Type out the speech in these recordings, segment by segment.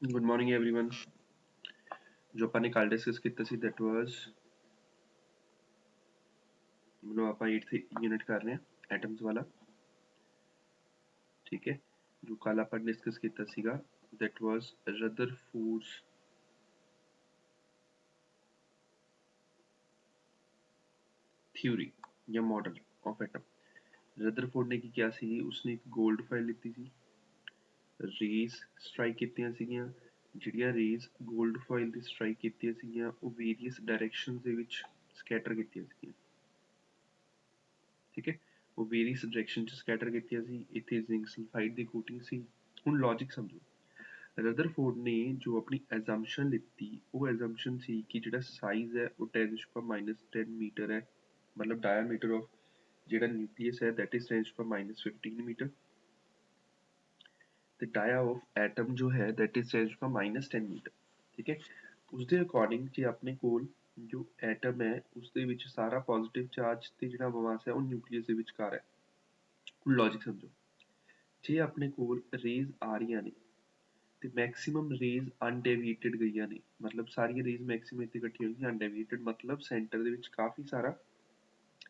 Good morning, everyone. जो अपन ने कल डिस्कस किया ਸੀ that was मतलब ਆਪਾਂ 8th यूनिट कर रहे हैं एटम्स वाला ठीक है जो कल अपन डिस्कस किया ਸੀਗਾ that was Rutherford's theory ਜਾਂ model of atom रदरफोर्ड ने ਕੀ ਕਿਹਾ ਸੀ ਉਸਨੇ ਇੱਕ 골ਡ ਫਾਈਲ ਲਿੱਤੀ ਸੀ ਰੇਜ਼ ਸਟ੍ਰਾਈਕ ਕੀਤੀਆਂ ਸੀਗੀਆਂ ਜਿਹੜੀਆਂ ਰੇਜ਼ 골ਡ ਫਾਈਲ ਦੀ ਸਟ੍ਰਾਈਕ ਕੀਤੀਆਂ ਸੀਗੀਆਂ ਉਹ ਵੇਰੀਅਸ ਡਾਇਰੈਕਸ਼ਨਸ ਦੇ ਵਿੱਚ ਸਕੈਟਰ ਕੀਤੀਆਂ ਸੀਗੀਆਂ ਠੀਕ ਹੈ ਉਹ ਵੇਰੀਅਸ ਡਾਇਰੈਕਸ਼ਨ ਚ ਸਕੈਟਰ ਕੀਤੀਆਂ ਸੀ ਇੱਥੇ ਜ਼ਿੰਕ ਸਲਫਾਈਡ ਦੀ ਕੋਟਿੰਗ ਸੀ ਹੁਣ ਲੌਜਿਕ ਸਮਝੋ ਰਦਰਫੋਰਡ ਨੇ ਜੋ ਆਪਣੀ ਐਜ਼ੰਪਸ਼ਨ ਲਿੱਤੀ ਉਹ ਐਜ਼ੰਪਸ਼ਨ ਸੀ ਕਿ ਜਿਹੜਾ ਸਾਈਜ਼ ਹੈ ਉਹ 10⁻⁻10 ਮੀਟਰ ਹੈ ਮਤਲਬ ਡਾਇਆਮੀਟਰ ਆਫ ਜਿਹੜਾ ਨਿਊਕਲੀਅਸ ਹੈ that is 10⁻15 ਮੀਟਰ ਤੇ ਡਾਇਆ ਆਫ ਐਟਮ ਜੋ ਹੈ that is 10⁻10 ਮੀਟਰ ਠੀਕ ਹੈ ਉਸਦੇ ਅਕੋਰਡਿੰਗ ਜੇ ਆਪਣੇ ਕੋਲ ਜੋ ਐਟਮ ਹੈ ਉਸਦੇ ਵਿੱਚ ਸਾਰਾ ਪੋਜ਼ਿਟਿਵ ਚਾਰਜ ਤੇ ਜਿਹੜਾ ਮਾਸ ਹੈ ਉਹ ਨਿਊਕਲੀਅਸ ਦੇ ਵਿਚਕਾਰ ਹੈ ਹੁਣ ਲੌਜਿਕ ਸਮਝੋ ਜੇ ਆਪਣੇ ਕੋਲ ਰੇਜ਼ ਆ ਰਹੀਆਂ ਨੇ ਤੇ ਮੈਕਸਿਮਮ ਰੇਜ਼ ਅਨਡੇਵੀਏਟਡ ਗਈਆਂ ਨੇ ਮਤਲਬ ਸਾਰੀਆਂ ਰੇਜ਼ ਮੈਕਸਿਮਮ ਇੱਥੇ ਇਕੱਠੀਆਂ ਹੋਈਆਂ ਅਨਡੇਵੀਏਟਡ ਮਤਲਬ ਸੈਂਟਰ ਦੇ ਵਿੱਚ ਕਾਫੀ ਸਾਰਾ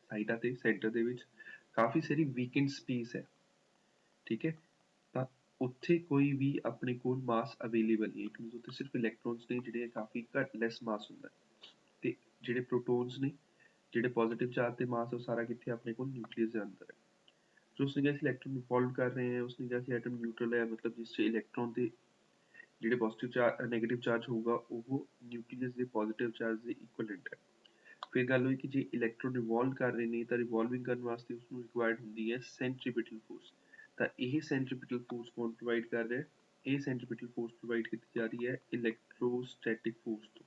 ਸਾਈਡਾਂ ਤੇ ਸੈਂਟਰ ਦੇ ਵਿੱਚ ਕਾਫੀ ਸਾਰੀ ਵੀਕੈਂਡ ਸਪੇਸ ਹੈ ਠੀਕ ਹੈ ਤਾਂ ਉੱਥੇ ਕੋਈ ਵੀ ਆਪਣੇ ਕੋਲ ਮਾਸ ਅਵੇਲੇਬਲ ਨਹੀਂ ਕਿਉਂਕਿ ਉੱਥੇ ਸਿਰਫ ਇਲੈਕਟ੍ਰੋਨਸ ਨੇ ਜਿਹੜੇ ਕਾਫੀ ਘੱਟ ਲੈਸ ਮਾਸ ਹੁੰਦਾ ਤੇ ਜਿਹੜੇ ਪ੍ਰੋਟੋਨਸ ਨੇ ਜਿਹੜੇ ਪੋਜ਼ਿਟਿਵ ਚਾਰਜ ਤੇ ਮਾਸ ਉਹ ਸਾਰਾ ਕਿੱਥੇ ਆਪਣੇ ਕੋਲ ਨਿਊਕਲੀਅਸ ਦੇ ਅੰਦਰ ਹੈ ਜੋ ਉਸਨੇ ਕਿਹਾ ਸੀ ਇਲੈਕਟ੍ਰੋਨ ਇਨਵੋਲਵ ਕਰ ਰਹੇ हैं ਉਸਨੇ ਕਿਹਾ ਸੀ ਐਟਮ ਨਿਊਟਰਲ ਹੈ ਮਤਲਬ ਜਿਸ 'ਚ ਇਲੈਕਟ੍ਰੋਨ ਦੇ ਜਿਹੜੇ ਪੋਜ਼ਿਟਿਵ ਚਾਰਜ ਨੈਗੇਟਿਵ ਚਾਰਜ ਹੋਊਗਾ ਉਹ ਨਿਊਕਲੀਅਸ ਦੇ ਪੋਜ਼ਿਟਿਵ ਚਾਰਜ ਦੇ ਇਕੁਇਵਲੈਂਟ ਹੈ ਫਿਰ ਗੱਲ ਹੋਈ ਕਿ ਜੇ ਇਲੈਕਟ੍ਰੋਨ ਰਿਵੋਲਵ ਕਰ ਰਹੇ ਨੇ ਤਾਂ ਰਿਵੋਲਵਿੰਗ ਕਰਨ ਵਾਸਤੇ ਉਸਨੂੰ ਰਿਕੁਆਇਰਡ ਹੁੰਦੀ ਹੈ ਸੈਂਟਰੀਪੀਟਲ ਫੋਰਸ ਤਾਂ ਇਹ ਸੈਂਟਰੀਪੀਟਲ ਫੋਰਸ ਕੌਣ ਪ੍ਰੋਵਾਈਡ ਕਰ ਰਿਹਾ ਇਹ ਸੈਂਟਰੀਪੀਟਲ ਫੋਰਸ ਪ੍ਰੋਵਾਈਡ ਕੀਤੀ ਜਾ ਰਹੀ ਹੈ ਇਲੈਕਟ੍ਰੋਸਟੈਟਿਕ ਫੋਰਸ ਤੋਂ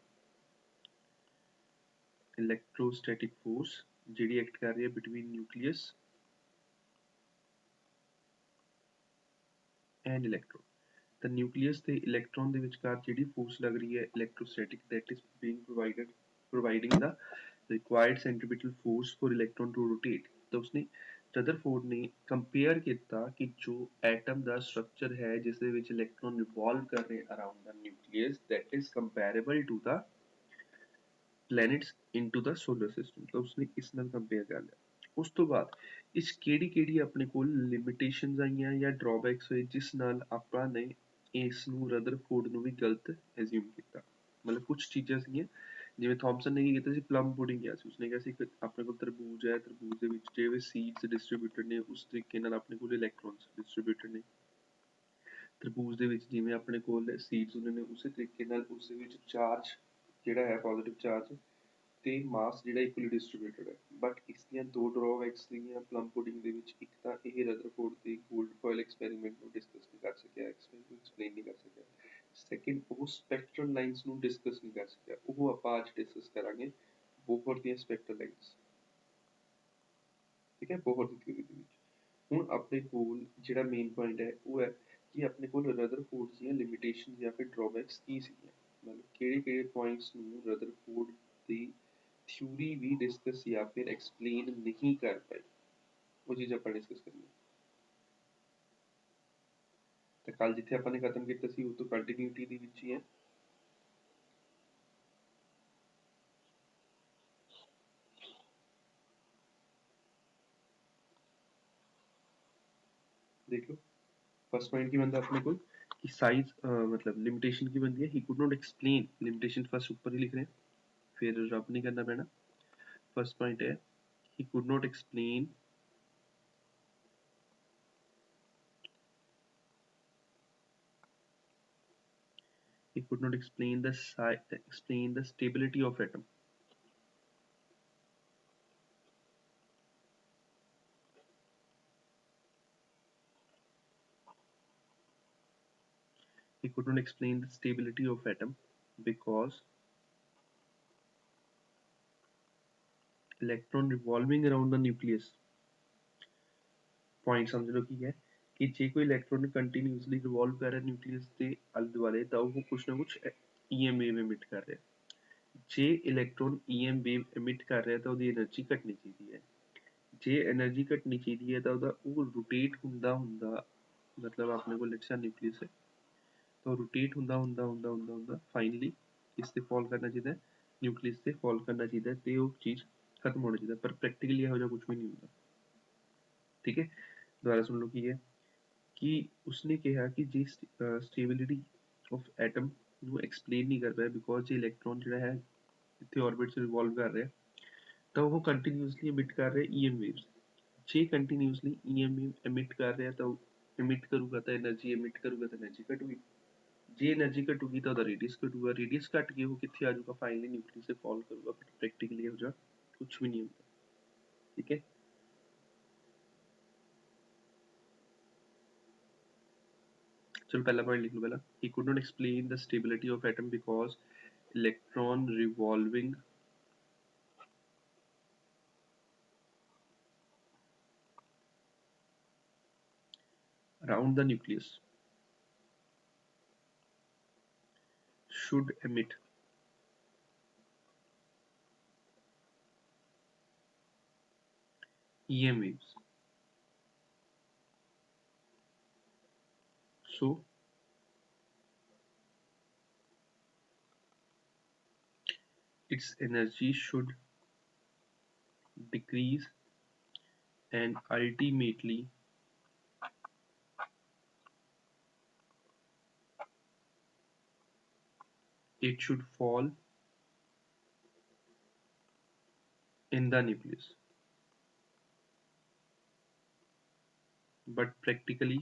ਇਲੈਕਟ੍ਰੋਸਟੈਟਿਕ ਫੋਰਸ ਜਿਹੜੀ ਐਕਟ ਕਰ ਰਹੀ ਹੈ ਬਿਟਵੀਨ ਨਿਊਕਲੀਅਸ ਐਂਡ ਇਲੈਕਟ੍ਰੋਨ ਤਾਂ ਨਿਊਕਲੀਅਸ ਤੇ ਇਲੈਕਟ੍ਰੋਨ ਦੇ ਵਿਚਕਾਰ ਜਿਹੜੀ ਫੋਰਸ ਲੱਗ ਰਹੀ ਹੈ electrostatic that is being providing the required centripetal force for electron to rotate ਤਾਂ ਉਸਨੇ ਰਦਰਫੋਰਡ ਨੇ ਕੰਪੇਅਰ ਕੀਤਾ ਕਿ ਜੋ ਐਟਮ ਦਾ ਸਟਰਕਚਰ ਹੈ ਜਿਸ ਦੇ ਵਿੱਚ ਇਲੈਕਟ੍ਰੋਨ ਰਿਵੋਲਵ ਕਰ ਰਹੇ around the nucleus that is comparable to the planets into the solar system ਤਾਂ ਉਸਨੇ ਇਸ ਨਾਲ ਕੰਪੇਅਰ ਕਰ ਲਿਆ ਉਸ ਤੋਂ ਬਾਅਦ ਇਸ ਕਿਹੜੀ ਆਪਣੇ ਕੋਲ ਲਿਮਿਟੇਸ਼ਨਸ ਆਈਆਂ ਜਾਂ ਡਰਾਬੈਕਸ ਹੋਏ ਜਿਸ ਨਾਲ ਆਪਾਂ ਨੇ ਇਸ ਨੂੰ ਰਦਰਫੋਰਡ ਨੂੰ ਵੀ ਗਲਤ ਐਜ਼ਿਊਮ ਕੀਤਾ ਮਤਲਬ ਕੁਝ ਚੀਜ਼ਾਂ ਸੀਗੀਆਂ ਜਿਵੇਂ ਥਾਮਸਨ ਨੇ ਕੀ ਕੀਤਾ ਸੀ ਪਲਮ ਪੁਡਿੰਗ ਕਿਹਾ ਸੀ ਉਸਨੇ ਕਿਹਾ ਸੀ ਕਿ ਆਪਣੇ ਕੋਲ ਤਰਬੂਜ ਹੈ ਤਰਬੂਜ ਦੇ ਵਿੱਚ ਜਿਹੜੇ ਸੀਡਸ ਡਿਸਟ੍ਰੀਬਿਊਟਡ ਨੇ ਉਸ ਤਰੀਕੇ ਨਾਲ ਆਪਣੇ ਕੋਲ ਇਲੈਕਟ੍ਰੋਨਸ ਡਿਸਟ੍ਰੀਬਿਊਟਡ ਨੇ ਤਰਬੂਜ ਦੇ ਵਿੱਚ ਜਿਵੇਂ ਆਪਣੇ ਕੋਲ ਸੀਡਸ ਹੁੰਦੇ ਨੇ ਉਸੇ ਤਰੀਕੇ ਨਾਲ ਉਸ ਦੇ ਵਿੱਚ ਚਾਰਜ ਜਿਹੜਾ ਹੈ ਪੋਜ਼ਿਟਿਵ ਚਾਰਜ ਤੇ ਮਾਸ ਜਿਹੜਾ ਇਕੁਅਲੀ ਡਿਸਟ੍ਰੀਬਿਊਟਡ ਹੈ ਬਟ ਇਸ ਦੀਆਂ ਦੋ ਡਰਾਬੈਕਸ ਸੀਗੀਆਂ ਪਲਮ ਪੁਡਿੰਗ ਦੇ ਵਿੱਚ ਇੱਕ ਤਾਂ ਇਹ ਰਦਰਫੋਰਡ ਦੇ 골ਡ ਫੋਇਲ ਐਕਸਪੈਰੀਮੈਂਟ ਨੂੰ ਡਿਸਕਸ ਨਹੀਂ ਕਰ ਸਕਿਆ ਐਕਸਪਲੇਨ ਨਹੀਂ ਕਰ ਸਕਿਆ ਸੈਕਿੰਡ ਉਹ ਸਪੈਕਟਰਲ ਲਾਈਨਸ ਨੂੰ ਡਿਸਕਸ ਨਹੀਂ ਕਰ ਸਕਿਆ ਉਹ ਆਪਾਂ ਅੱਜ ਡਿਸਕਸ ਕਰਾਂਗੇ ਬੋਹਰ ਦੀਆਂ ਸਪੈਕਟਰਲ ਲਾਈਨਸ ਠੀਕ ਹੈ ਬੋਹਰ ਦੀ ਥਿਊਰੀ ਦੇ ਵਿੱਚ ਹੁਣ ਆਪਣੇ ਕੋਲ ਜਿਹੜਾ ਮੇਨ ਪੁਆਇੰਟ ਹੈ ਉਹ ਹੈ ਕਿ ਆਪਣੇ ਕੋਲ ਰਦਰਫੋਰਡ ਦੀਆਂ ਲਿਮਿਟੇਸ਼ਨ ਜਾਂ ਫਿਰ ਡਰਾਬੈਕਸ ਕੀ ਸੀਗੀਆਂ ਮਤਲਬ ਕਿਹੜੇ ਪੁਆਇੰਟਸ ਨੂੰ ਰਦਰਫੋਰਡ ਦੀ ਥਿਊਰੀ ਵੀ ਡਿਸਕਸ ਜਾਂ ਫਿਰ ਐਕਸਪਲੇਨ ਨਹੀਂ ਕਰ ਪਾਈ ਉਹ ਚੀਜ਼ ਆਪਾਂ ਡਿਸਕਸ ਕਰਨੀ ਤਾਂ ਕੱਲ ਜਿੱਥੇ ਆਪਾਂ ਨੇ ਖਤਮ ਕੀਤਾ ਸੀ ਉਹ ਤੋਂ ਕੰਟੀਨਿਊਟੀ ਦੇ ਵਿੱਚ ਹੀ ਹੈ देख लो फर्स्ट पॉइंट की बनता है अपने को कि साइज मतलब लिमिटेशन की बनती है he could not explain limitation first ऊपर ही लिख रहे हैं फिर रब नहीं करना पैना फर्स्ट पॉइंट है he could not explain he could not explain the stability of atom he could not explain the stability of atom because electron revolving around the nucleus point ਸਮਝ ਲਓ ਕੀ ਹੈ ਕਿ ਜੇ ਕੋਈ ਇਲੈਕਟ੍ਰੋਨ ਕੰਟੀਨਿਊਸਲੀ ਰਿਵੋਲਵ ਕਰ ਰਿਹਾ nucleus ਦੇ ਆਲੇ ਦੁਆਲੇ ਤਾਂ ਉਹ ਕੁਛ ਨਾ ਕੁਛ EM ਵੇਵ emit ਕਰ ਰਿਹਾ ਜੇ ਇਲੈਕਟ੍ਰੋਨ EM ਵੇਵ emit ਕਰ ਰਿਹਾ ਤਾਂ ਉਹਦੀ એનર્ਜੀ ਘਟਣੀ ਚਾਹੀਦੀ ਹੈ ਜੇ એનર્ਜੀ ਘਟਣੀ ਚਾਹੀਦੀ ਹੈ ਤਾਂ ਉਹਦਾ ਉਹ ਰੋਟੇਟ ਹੁੰਦਾ ਮਤਲਬ ਆਪਣੇ ਕੋਲ ਲੈਟਸ ਨਿਊਕਲੀਅਸ ਹੈ तो रोटेट ਹੁੰਦਾ फाइनली इस ते फॉल करना चाहिए, न्यूक्लियस ते फॉल करना चाहिए, तो वो चीज़ खत्म होना चाहिए, पर प्रैक्टिकली यहो जिहा कुछ भी नहीं होता। ठीक है, दोबारा सुन लो की है कि उसने कहा कि जी स्टेबिलिटी ऑफ एटम ਨੂੰ एक्सप्लेन नहीं कर पाया बिकॉज जो इलैक्ट्रॉन जो है इतने ऑर्बिट से रिवॉल्व कर रहे हैं तो वो कंटिन्यूसली एमिट कर रहे हैं ईएम वेव्स। जे कंटिन्यूसली ईएम एमिट कर रहे हैं तो एमिट करूगा तो एनर्जी एमिट करूगा तो एनर्जी घटूगी, जे एनर्जी घटूगी तो रेडियस घटूगा, रेडियस घट के वो कितने आ जाऊगा फाइनली न्यूक्लियस से फॉल करूगा, बट प्रैक्टिकली हो जा कुछ भी नहीं होता। ठीक है, चलो पहला पॉइंट लिख लो पहला, he could not explain the stability of atom because electron revolving around the nucleus should emit EM waves. So its energy should decrease and ultimately it should fall in the nucleus. But practically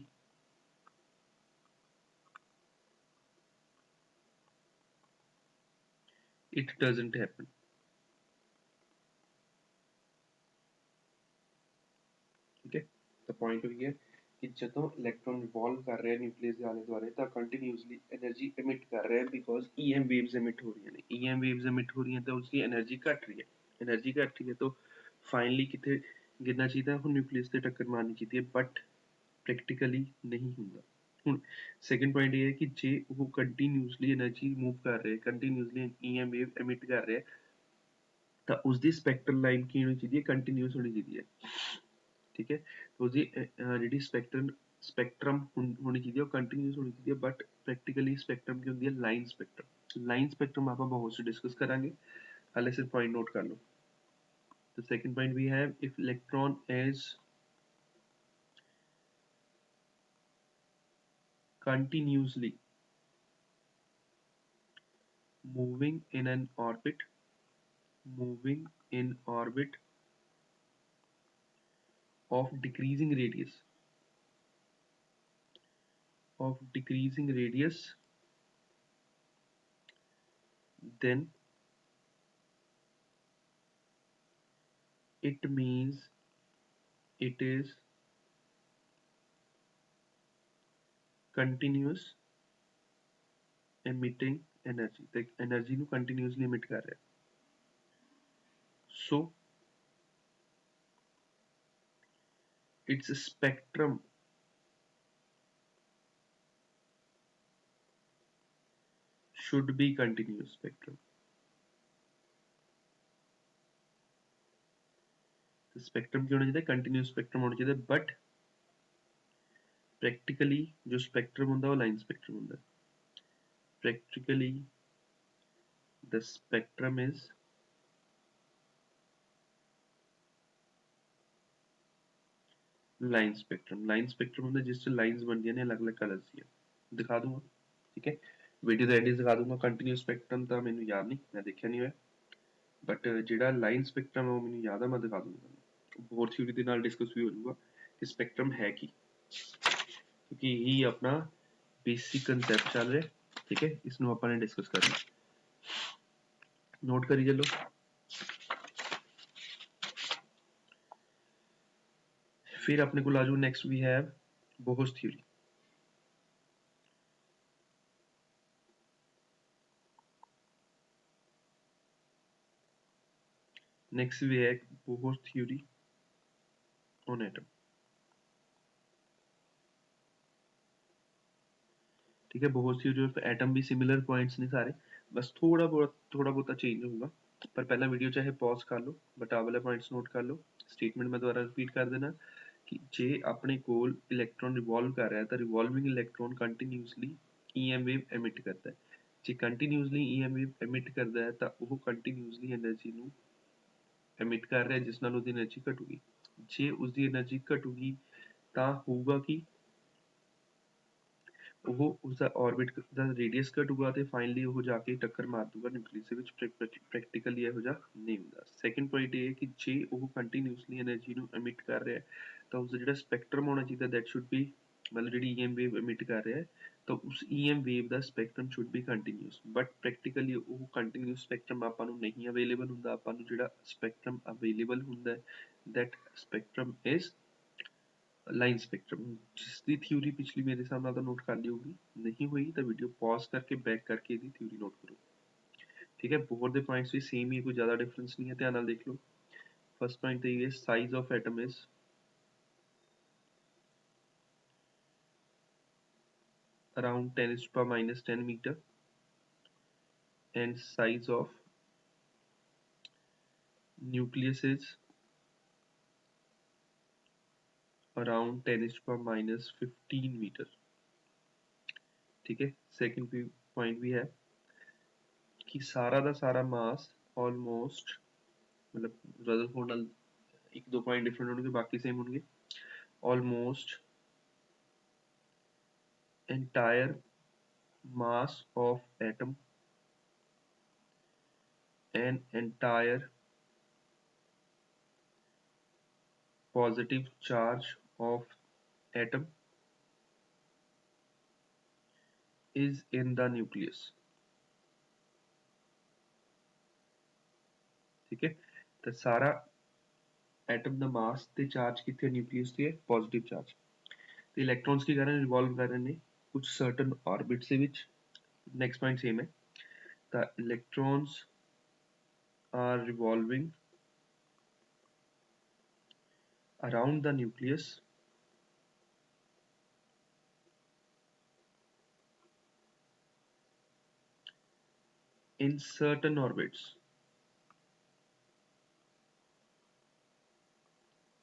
it doesn't happen. ठीक है, तो point हुई है कि ਜਦੋਂ electron revolve कर रहे हैं न्यूक्लियस के आले दुआले तो कंटिन्यूसली एनर्जी एमिट कर रहे हैं बिकॉज ईएम वेव्स एमिट हो रही हैं, ईएम वेव्स एमिट हो रही हैं तो उसकी एनर्जी घट रही है, एनर्जी घट रही है तो फाइनली कितने गिरना चाहिए, ਹੁਣ न्यूक्लियस से टक्कर मारनी चाहिए, बट प्रैक्टिकली नहीं ਹੁੰਦਾ। ਹੁਣ ਸੈਕੰਡ ਪੁਆਇੰਟ ਇਹ ਹੈ ਕਿ ਜੇ ਉਹ ਕੰਟੀਨਿਊਸਲੀ એનર્ਜੀ ਮੂਵ ਕਰ ਰਹੇ, ਕੰਟੀਨਿਊਸਲੀ ਈਐਮ ਵੇਵ ਐਮਿਟ ਕਰ ਰਿਹਾ ਤਾਂ ਉਸਦੀ ਸਪੈਕਟਰਲ ਲਾਈਨ ਕੀ ਹੋਣੀ ਚਾਹੀਦੀ ਹੈ, ਕੰਟੀਨਿਊਸ ਹੋਣੀ ਚਾਹੀਦੀ ਹੈ। ठीक है, तो जी जी स्पैक्ट्रम होनी चाहिए कंटिन्यूस होनी चाहिए, बट प्रैक्टिकली स्पैक्ट्रम की होती है लाइन स्पैक्ट्रम, लाइन स्पैक्ट्रम आप बहुत से डिस्कस करेंगे, हाले सिर्फ पॉइंट नोट कर लो। तो second point we have if electron is continuously moving in an orbit, moving in orbit of decreasing radius, of decreasing radius, then it means it is continuous emitting energy, the energy ਨੂੰ continuously emit कर रहा है। So its spectrum should be continuous spectrum, तो spectrum क्या होना चाहिए, continuous spectrum होना चाहिए, बट प्रैक्टिकली जो स्पेक्ट्रम होता है वो लाइन स्पेक्ट्रम होता है, practically the spectrum is line spectrum, line spectrum होता है जिससे लाइंस बनती हैं अलग अलग कलर्स दी, दिखा दूंगा। ठीक है, वीडियो ਦੇ ਐਂਡ ਦਿਖਾ ਦੂੰਗਾ, ਕੰਟੀਨਿਊਸ ਸਪੈਕਟਰਮ ਤਾਂ ਮੈਨੂੰ ਯਾਦ ਨਹੀਂ, ਮੈਂ ਦੇਖਿਆ ਨਹੀਂ ਹੋਇਆ, ਬਟ ਜਿਹੜਾ ਲਾਈਨ ਸਪੈਕਟਰਮ ਹੈ ਉਹ ਮੈਨੂੰ ਯਾਦ ਹੈ, ਮੈਂ ਦਿਖਾ ਦੂੰਗਾ, ਹੋਰ ਥਿਊਰੀ ਦੇ ਨਾਲ ਡਿਸਕਸ ਵੀ ਹੋ ਜਾਊਗਾ ਕਿ ਸਪੈਕਟਰਮ ਹੈ ਕੀ, क्योंकि यही अपना बेसिक कंसेप्ट चल रहा है। ठीक है, इसमें अपन ने डिस्कस करना, नोट करी चलो। फिर अपने को लाजू next we have Bohr's theory. Next we है बोहर्स थ्योरी ऑन एटम। ठीक है, बोहर्स थ्योरी ऑफ एटम भी सिमिलर पॉइंट्स ने सारे, बस थोड़ा बहुत चेंज होगा, पर पहला वीडियो चाहे पॉज कर लो, बट आ वाले पॉइंट्स नोट कर लो। स्टेटमेंट मैं दोबारा रिपीट कर देना कि जे अपने कोल इलैक्ट्रॉन रिवॉल्व कर रहा है तो revolving electron continuously EM wave emit ਕਰਦਾ ਹੈ। ਜੇ continuously EM wave emit ਕਰਦਾ ਹੈ ਤਾਂ ਉਹ continuously energy ਨੂੰ emit ਕਰ ਰਿਹਾ, ਜਿਸ ਨਾਲ ਉਹਦੀ energy ਘਟੂਗੀ। ਜੇ ਉਸਦੀ energy ਘਟੂਗੀ ਤਾਂ ਹੋਊਗਾ ਕਿ ਉਹ ਉਸਦਾ orbit ਦਾ radius ਘਟੂਗਾ ਤੇ finally ਉਹ ਜਾ ਕੇ ਟੱਕਰ ਮਾਰ ਦੂਗਾ nucleus ਦੇ ਵਿੱਚ। practically ਇਹੋ ਜਿਹਾ ਨਹੀਂ ਹੁੰਦਾ। second point ਇਹ ਹੈ ਕਿ ਜੇ ਉਹ continuously energy ਨੂੰ emit ਕਰ ਰਿਹਾ ਤਾਂ ਉਸਦਾ ਜਿਹੜਾ spectrum ਹੋਣਾ ਚਾਹੀਦਾ that should be, ਮਤਲਬ ਜਿਹੜੀ EM wave emit ਕਰ ਰਿਹਾ ਤਾਂ ਉਸ EM wave the spectrum should be continuous, but practically ਉਹ continuous spectrum ਆਪਾਂ ਨੂੰ ਨਹੀਂ available ਹੁੰਦਾ। ਆਪਾਂ ਨੂੰ ਜਿਹੜਾ spectrum available ਹੁੰਦਾ that spectrum is line spectrum, ਜਿਸ ਦੀ ਥਿਊਰੀ ਪਿਛਲੀ ਮੇਰੇ ਹਿਸਾਬ ਨਾਲ ਤਾਂ ਨੋਟ ਕਰ ਲਈ ਹੋਊਗੀ, ਨਹੀਂ ਹੋਈ ਤਾਂ ਵੀਡੀਓ ਪੌਜ਼ ਕਰਕੇ ਬੈਕ ਕਰਕੇ ਇਹਦੀ ਥਿਊਰੀ ਨੋਟ ਕਰੋ। ਠੀਕ ਹੈ, ਬੋਰ ਦੇ ਪੁਆਇੰਟਸ ਵੀ ਸੇਮ ਹੀ, ਕੋਈ ਜ਼ਿਆਦਾ ਡਿਫਰੈਂਸ ਨਹੀਂ ਹੈ, ਧਿਆਨ ਨਾਲ ਦੇਖ ਲਓ। ਫਸਟ ਪੁਆਇੰਟ ਤੇ ਇਹ ਹੈ size of atom is around 10 to the power minus 10 meter and size of nucleus is around 10 to the power minus 15 meter। ठीक है, सेकंड पॉइंट भी है कि सारा ਦਾ ਸਾਰਾ ਮਾਸ ਆਲਮੋਸਟ, मतलब रदरफोर्ड ਨਾਲ एक दो पॉइंट डिफरेंट होंगे, बाकी सेम होंगे। Almost entire mass of atom and entire positive charge of atom is in the nucleus। ठीक है, तो सारा एटम ਦਾ ਮਾਸ ਤੇ ਚਾਰਜ ਕਿੱਥੇ ਨਿਊਕਲੀਅਸ ਤੇ ਹੈ, ਪੋਜ਼ਿਟਿਵ ਚਾਰਜ। ਤੇ ਇਲੈਕਟ੍ਰॉन्स ਕੀ ਕਰ ਰਹੇ ਨੇ, ਰਿਵੋਲਵ ਕਰ ਰਹੇ ਨੇ ਕੁਝ ਸਰਟਨ ਆਰਬਿਟਸ ਦੇ ਵਿੱਚ। ਨੈਕਸਟ ਪੁਆਇੰਟ ਸੇਮ ਹੈ, ਤਾਂ ਇਲੈਕਟ੍ਰॉन्स are revolving around the nucleus in certain orbits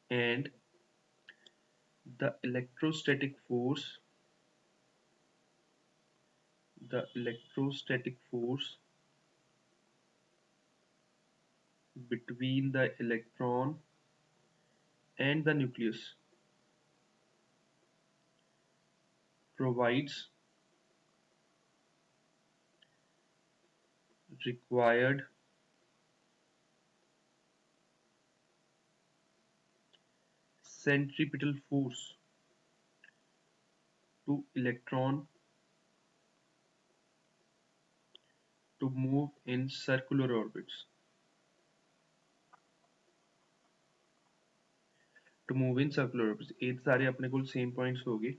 and the electrostatic force between the electron and the nucleus provides required centripetal force to electron to move in circular orbits। To move in circular orbits, ਇਹ ਸਾਰੇ ਆਪਣੇ ਕੋਲ same points ਹੋ ਗਏ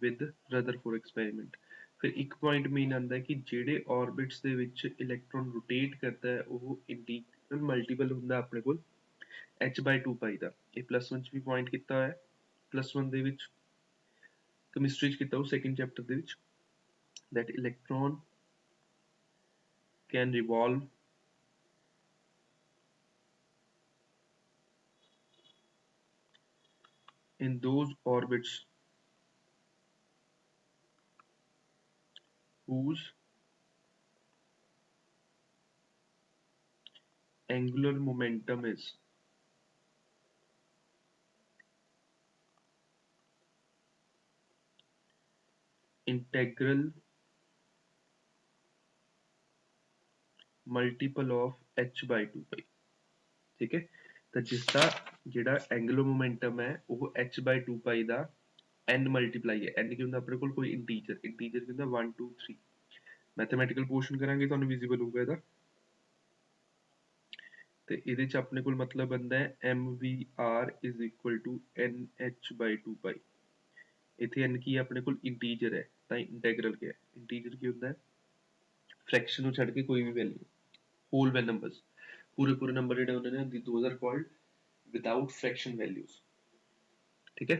with Rutherford experiment। ਫਿਰ ਇੱਕ point main ਆਉਂਦਾ ਹੈ ਕਿ ਜਿਹੜੇ orbits ਦੇ ਵਿੱਚ ਇਲੈਕਟ੍ਰੋਨ rotate ਕਰਦਾ ਹੈ ਉਹ ਇੰਟੀਗਰਲ ਮਲਟੀਪਲ ਹੁੰਦਾ ਆਪਣੇ ਕੋਲ h/2 ਪਾਈ ਦਾ। ਇਹ +1 ਚ ਵੀ ਪੁਆਇੰਟ ਕੀਤਾ ਹੋਇਆ, +1 ਦੇ ਵਿੱਚ ਕੈਮਿਸਟਰੀ ਚ ਕੀਤਾ ਉਹ ਸੈਕੰਡ ਚੈਪਟਰ ਦੇ ਵਿੱਚ, that electron can revolve in those orbits whose angular momentum is integral multiple of h/2 ਪਾਈ। ਠੀਕ ਹੈ, ਤਾਂ ਜਿਸਦਾ ਜਿਹੜਾ ਐਂਗੂਲਰ ਮੋਮੈਂਟਮ ਹੈ ਉਹ h/2 ਪਾਈ ਦਾ n ਮਲਟੀਪਲਾਈ ਹੈ। n ਕੀ ਹੁੰਦਾ ਆਪਣੇ ਕੋਲ, ਕੋਈ ਇੰਟੀਜਰ ਕੀ ਹੁੰਦਾ 1 2 3। ਮੈਥਮੈਟੀਕਲ ਪੋਰਸ਼ਨ ਕਰਾਂਗੇ ਤੁਹਾਨੂੰ ਵਿਜ਼ੀਬਲ ਹੋਊਗਾ ਇਹਦਾ। ਤੇ ਇਹਦੇ ਚ ਆਪਣੇ ਕੋਲ ਮਤਲਬ ਬਣਦਾ ਹੈ mvr is equal to nh/2 ਪਾਈ। ਇੱਥੇ n ਕੀ ਹੈ ਆਪਣੇ ਕੋਲ, ਇੰਟੀਜਰ ਹੈ ਤਾਂ ਇੰਟੈਗਰਲ ਕਿਹਾ। ਇੰਟੀਜਰ ਕੀ ਹੁੰਦਾ ਹੈ, ਫ੍ਰੈਕਸ਼ਨ ਨੂੰ ਛੱਡ ਕੇ ਕੋਈ ਵੀ ਵੈਲਿਊ। whole numbers, पूरे नंबर ਜਿਹੜੇ ਹੁੰਦੇ ਨੇ those are called without fraction values। ठीक है,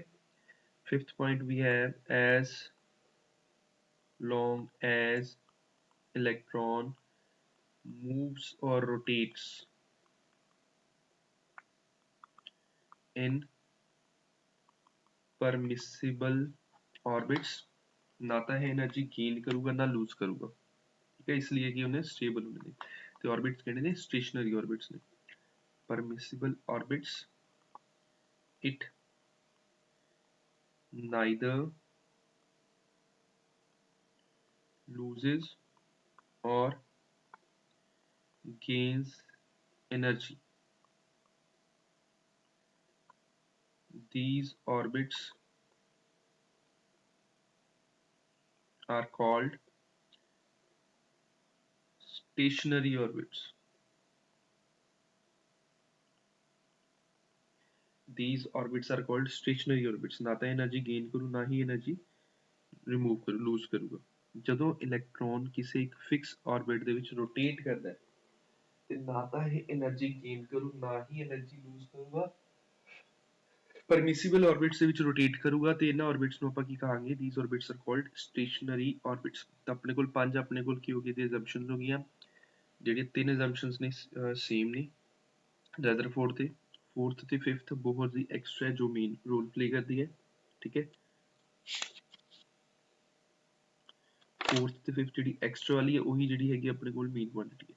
fifth point we have as long as electron moves or rotates in permissible orbits ਨਾ ਤਾਂ ਇਹ એનર્ਜੀ ਗੇਨ ਕਰੂਗਾ ਨਾ ਲੂਜ਼ ਕਰੂਗਾ, ਠੀਕ ਹੈ, ਇਸ ਲਈ ਕਿ ਉਹਨੇ ਸਟੇਬਲ ਹੋਣੇ ਨੇ। ਤੇ ਆਰਬਿਟਸ ਕਿਹੜੇ ਨੇ? ਸਟੇਸ਼ਨਰੀ ਆਰਬਿਟਸ ਨੇ। permissible orbits, it neither loses or gains energy. These orbits are called stationary orbits. These orbits are called stationary orbits। ਨਾ ਤਾਂ એનર્ਜੀ ਗੇਨ ਕਰੂ ਨਾ ਹੀ એનર્ਜੀ ਰਿਮੂਵ ਕਰੂ, ਲੂਜ਼ ਕਰੂਗਾ। ਜਦੋਂ ਇਲੈਕਟ੍ਰੋਨ ਕਿਸੇ ਇੱਕ ਫਿਕਸ ਆਰਬਿਟ ਦੇ ਵਿੱਚ ਰੋਟੇਟ ਕਰਦਾ ਹੈ ਤੇ ਨਾ ਤਾਂ ਇਹ એનર્ਜੀ ਗੇਨ ਕਰੂ ਨਾ ਹੀ એનર્ਜੀ ਲੂਜ਼ ਕਰੂਗਾ, ਪਰਮਿਸਿਬਲ ਆਰਬਿਟਸ ਦੇ ਵਿੱਚ ਰੋਟੇਟ ਕਰੂਗਾ, ਤੇ ਇਹਨਾਂ ਆਰਬਿਟਸ ਨੂੰ ਆਪਾਂ ਕੀ ਕਹਾਂਗੇ? These orbits are called stationary orbits. ਤਾਂ ਆਪਣੇ ਕੋਲ ਪੰਜ ਆਪਣੇ ਕੋਲ ਕੀ ਹੋ ਗਏ? ਤੇ ਅਜ਼ੰਪਸ਼ਨਸ ਹੋ ਗਈਆਂ, ਜਿਹੜੀਆਂ ਤਿੰਨ ਅਜ਼ੰਪਸ਼ਨਸ ਨੇ ਸੇਮ ਨੇ। ਰੈਦਰਫੋਰਡ ਤੇ फोर्थ ਤੇ ਫਿਫਥ ਬਹੁਤ ਦੀ ਐਕਸਟਰਾ ਜੋ ਮੇਨ ਰੋਲ ਪਲੇ ਕਰਦੀ ਹੈ, ਠੀਕ ਹੈ। फोर्थ ਤੇ ਫਿਫਥ ਜਿਹੜੀ ਐਕਸਟਰਾ ਵਾਲੀ ਹੈ ਉਹੀ ਜਿਹੜੀ ਹੈਗੀ ਆਪਣੇ ਕੋਲ ਮੇਨ ਕੁਆਂਟੀਟੀ ਹੈ।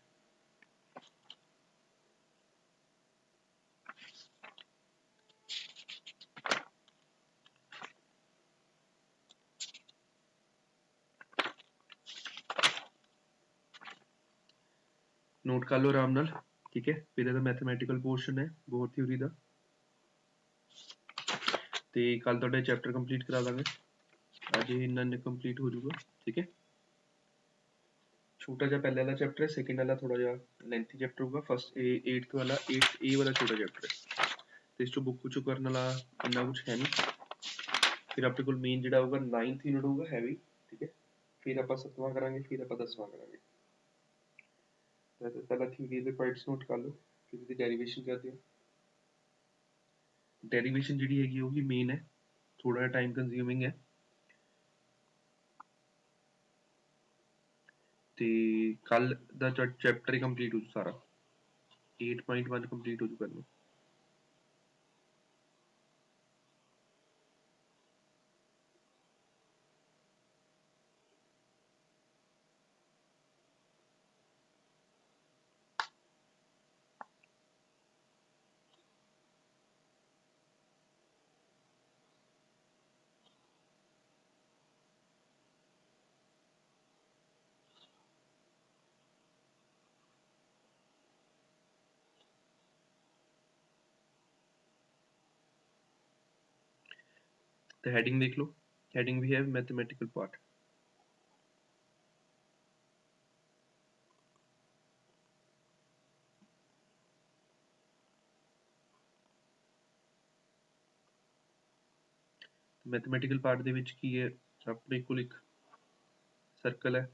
ਨੋਟ ਕਰ ਲਓ ਆਰਾਮ ਨਾਲ, ਠੀਕ ਹੈ। ਫਿਰ ਇਹਦਾ ਮੈਥਮੈਟੀਕਲ ਪੋਰਸ਼ਨ ਹੈ ਬਹੁਤ ਥਿਊਰੀ ਦਾ, ਤੇ ਕੱਲ ਤੁਹਾਡਾ ਚੈਪਟਰ ਕੰਪਲੀਟ ਕਰਾ ਦਾਂਗੇ। ਅੱਜ ਇਹ ਇੰਨਾ ਕੰਪਲੀਟ ਹੋ ਜਾਊਗਾ, ਠੀਕ ਹੈ। ਛੋਟਾ ਜਿਹਾ ਪਹਿਲੇ ਵਾਲਾ ਚੈਪਟਰ ਹੈ, ਸੈਕਿੰਡ ਵਾਲਾ ਥੋੜਾ ਜਿਹਾ ਲੈਂਥੀ ਚੈਪਟਰ ਹੋਊਗਾ। ਫਸਟ ਏਟਥ ਵਾਲਾ 8A ਵਾਲਾ ਛੋਟਾ ਚੈਪਟਰ ਹੈ, ਤੇ ਇਸ ਤੋਂ ਬੁੱਕ ਚੋਂ ਕਰਨ ਵਾਲਾ ਇੰਨਾ ਕੁਛ ਹੈ ਨਹੀਂ। ਫਿਰ ਆਪਣੇ ਕੋਲ ਮੇਨ ਜਿਹੜਾ ਹੋਊਗਾ 9th ਯੂਨਿਟ ਹੋਊਗਾ ਹੈਵੀ, ਠੀਕ ਹੈ। ਫਿਰ ਆਪਾਂ 7ਵਾਂ ਕਰਾਂਗੇ, ਫਿਰ ਆਪਾਂ 10ਵਾਂ ਕਰਾਂਗੇ। ਪਹਿਲਾਂ ਥਿਊਰੀ ਦੇ ਪੁਆਇੰਟਸ ਨੋਟ ਕਰ ਲਓ, ਫਿਰ ਇਹਦੀ ਡੈਰੀਵੇਸ਼ਨ ਕਰਦੇ ਹਾਂ। ਡੈਰੀਵੇਸ਼ਨ ਜਿਹੜੀ ਹੈਗੀ ਉਹ ਵੀ ਮੇਨ ਹੈ, ਥੋੜਾ ਜਿਹਾ ਟਾਈਮ ਕੰਜ਼ਿਊਮਿੰਗ ਹੈ, ਤੇ ਕੱਲ ਦਾ ਚੈਪਟਰ ਹੀ ਕੰਪਲੀਟ ਹੋ ਜੂ ਸਾਰਾ। 8.1 ਕੰਪਲੀਟ ਹੋ ਜੂ ਕੱਲ ਨੂੰ। तो हेडिंग देख लो, हेडिंग भी है मैथमेटिकल पार्ट। मैथमेटिकल पार्ट ਦੇ ਵਿੱਚ ਕੀ ਹੈ? ਆਪਣੇ ਕੋਲ ਇੱਕ ਸਰਕਲ ਹੈ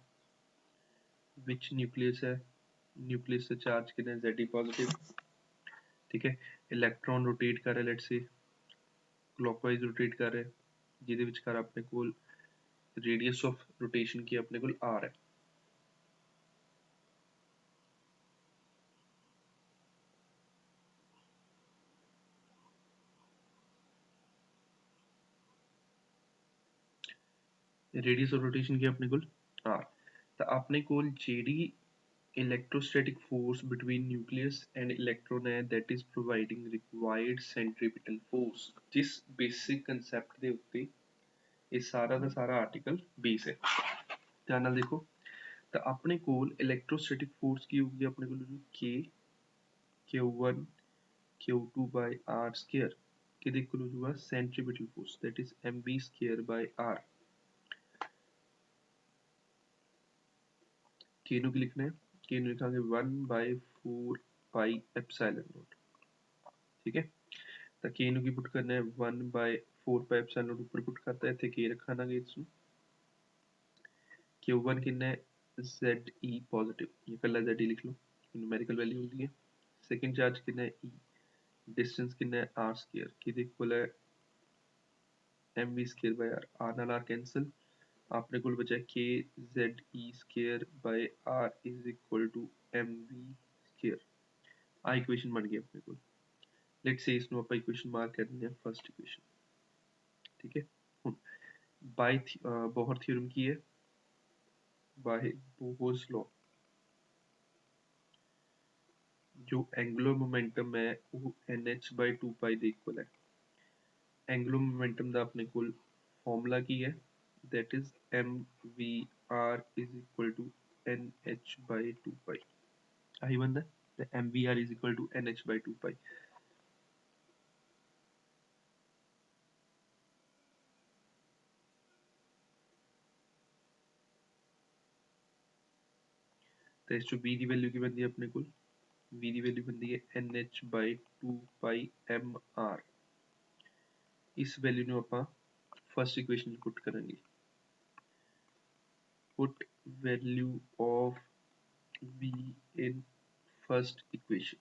ਵਿੱਚ ਨਿਊਕਲੀਅਸ ਹੈ, ਨਿਊਕਲੀਅਸ ਦਾ ਚਾਰਜ ਕਿੰਨਾ ਹੈ? Ze ਪੋਜ਼ਿਟਿਵ, ਠੀਕ ਹੈ। ਇਲੈਕਟ੍ਰੋਨ ਰੋਟੇਟ ਕਰ ਰਿਹਾ, ਲੈਟਸ ਸੇ ਕਲੌਕਵਾਈਜ਼ ਰੋਟੇਟ ਕਰ ਰਿਹਾ, ਜਿਹਦੇ ਵਿਚਕਾਰ ਆਪਣੇ ਕੋਲ ਰੇਡੀਅਸ ਆਫ ਰੋਟੇਸ਼ਨ ਕੀ ਆਪਣੇ ਕੋਲ r ਹੈ। ਰੇਡੀਅਸ ਆਫ ਰੋਟੇਸ਼ਨ ਕੀ ਆਪਣੇ ਕੋਲ r। ਤਾਂ ਆਪਣੇ ਕੋਲ ਜਿਹੜੀ electrostatic force between nucleus and electron ਹੈ that is providing required centripetal force। ਜਿਸ basic concept ਦੇ ਉੱਤੇ ਇਹ ਸਾਰਾ ਦਾ ਸਾਰਾ ਆਰਟੀਕਲ ਬੇਸ ਹੈ। ਧਿਆਨ ਨਾਲ ਦੇਖੋ, ਤਾਂ ਆਪਣੇ ਕੋਲ electrostatic force ਕੀ ਹੋਊਗੀ? ਆਪਣੇ ਕੋਲ k q1 q2 by r square, ਕਿਹਦੇ ਇਕੁਅਲ ਹੋ ਜਾਊਗਾ? centripetal force that is mv square by r। k ਨੂੰ ਕੀ ਲਿਖਣਾ ਹੈ? k ਨੂੰ ਲਿਖਾਂਗੇ 1/4 pi epsilon naught, ਠੀਕ ਹੈ। ਤਾਂ k ਨੂੰ ਕੀ ਪੁੱਟ ਕਰਨਾ ਹੈ? 1/4 pi epsilon naught ਉੱਪਰ ਪੁੱਟ ਕਰਤਾ, ਇੱਥੇ k ਰੱਖਾਂਗੇ ਇਸ ਨੂੰ। q1 ਕਿੰਨਾ ਹੈ? Ze ਪੋਜ਼ਿਟਿਵ, ਇਹ ਇਕੱਲਾ Ze ਲਿਖ ਲਓ, ਨਿਊਮੈਰੀਕਲ ਵੈਲਿਊ ਹੁੰਦੀ ਹੈ। ਸੈਕਿੰਡ ਚਾਰਜ ਕਿੰਨਾ ਹੈ? e। ਡਿਸਟੈਂਸ ਕਿੰਨਾ ਹੈ? r ਸਕੁਅਰ, ਕਿਹਦੇ ਇਕੁਅਲ ਹੈ? mv square by r। r ਨਾਲ r ਕੈਂਸਲ, ਆਪਣੇ ਕੋਲ ਬਚਿਆ k Ze square by r is equal to mv square. ਆ ਇਕੁਏਸ਼ਨ ਬਣ ਗਈ ਆਪਣੇ ਕੋਲ। ਲੈਟਸ ਸੇ ਇਸ ਨੂੰ ਆਪਾਂ ਇਕੁਏਸ਼ਨ ਮਾਰਕ ਕਰ ਦਿੰਦੇ ਹਾਂ, ਫਸਟ ਇਕੁਏਸ਼ਨ, ਠੀਕ ਹੈ। ਹੁਣ बाय बोहर थ्योरम की है, बाय बोहर्स लॉ, जो एंगुलर मोमेंटम है वो NH/2 ਦੇ इक्वल है। एंगुलर मोमेंटम ਦਾ ਆਪਣੇ ਕੋਲ ਫਾਰਮੂਲਾ ਕੀ ਹੈ, that is mvr is equal to NH/2 ਆਹੀ ਬੰਦਾ ਤੇ mvr is equal to NH/2 ਤੇ ਇਸ ਚੋਂ b ਦੀ ਵੈਲਿਊ ਕੀ ਬੰਦੀ ਹੈ ਆਪਣੇ ਕੋਲ, v ਦੀ ਵੈਲਿਊ ਬੰਦੀ ਹੈ NH/2 ਇਸ ਵੈਲਿਊ ਨੂੰ ਆਪਾਂ ਫਸਟ ਇਕੁਏਸ਼ਨ 'ਚ ਪੁੱਟ ਕਰਾਂਗੇ, put value of v in first equation,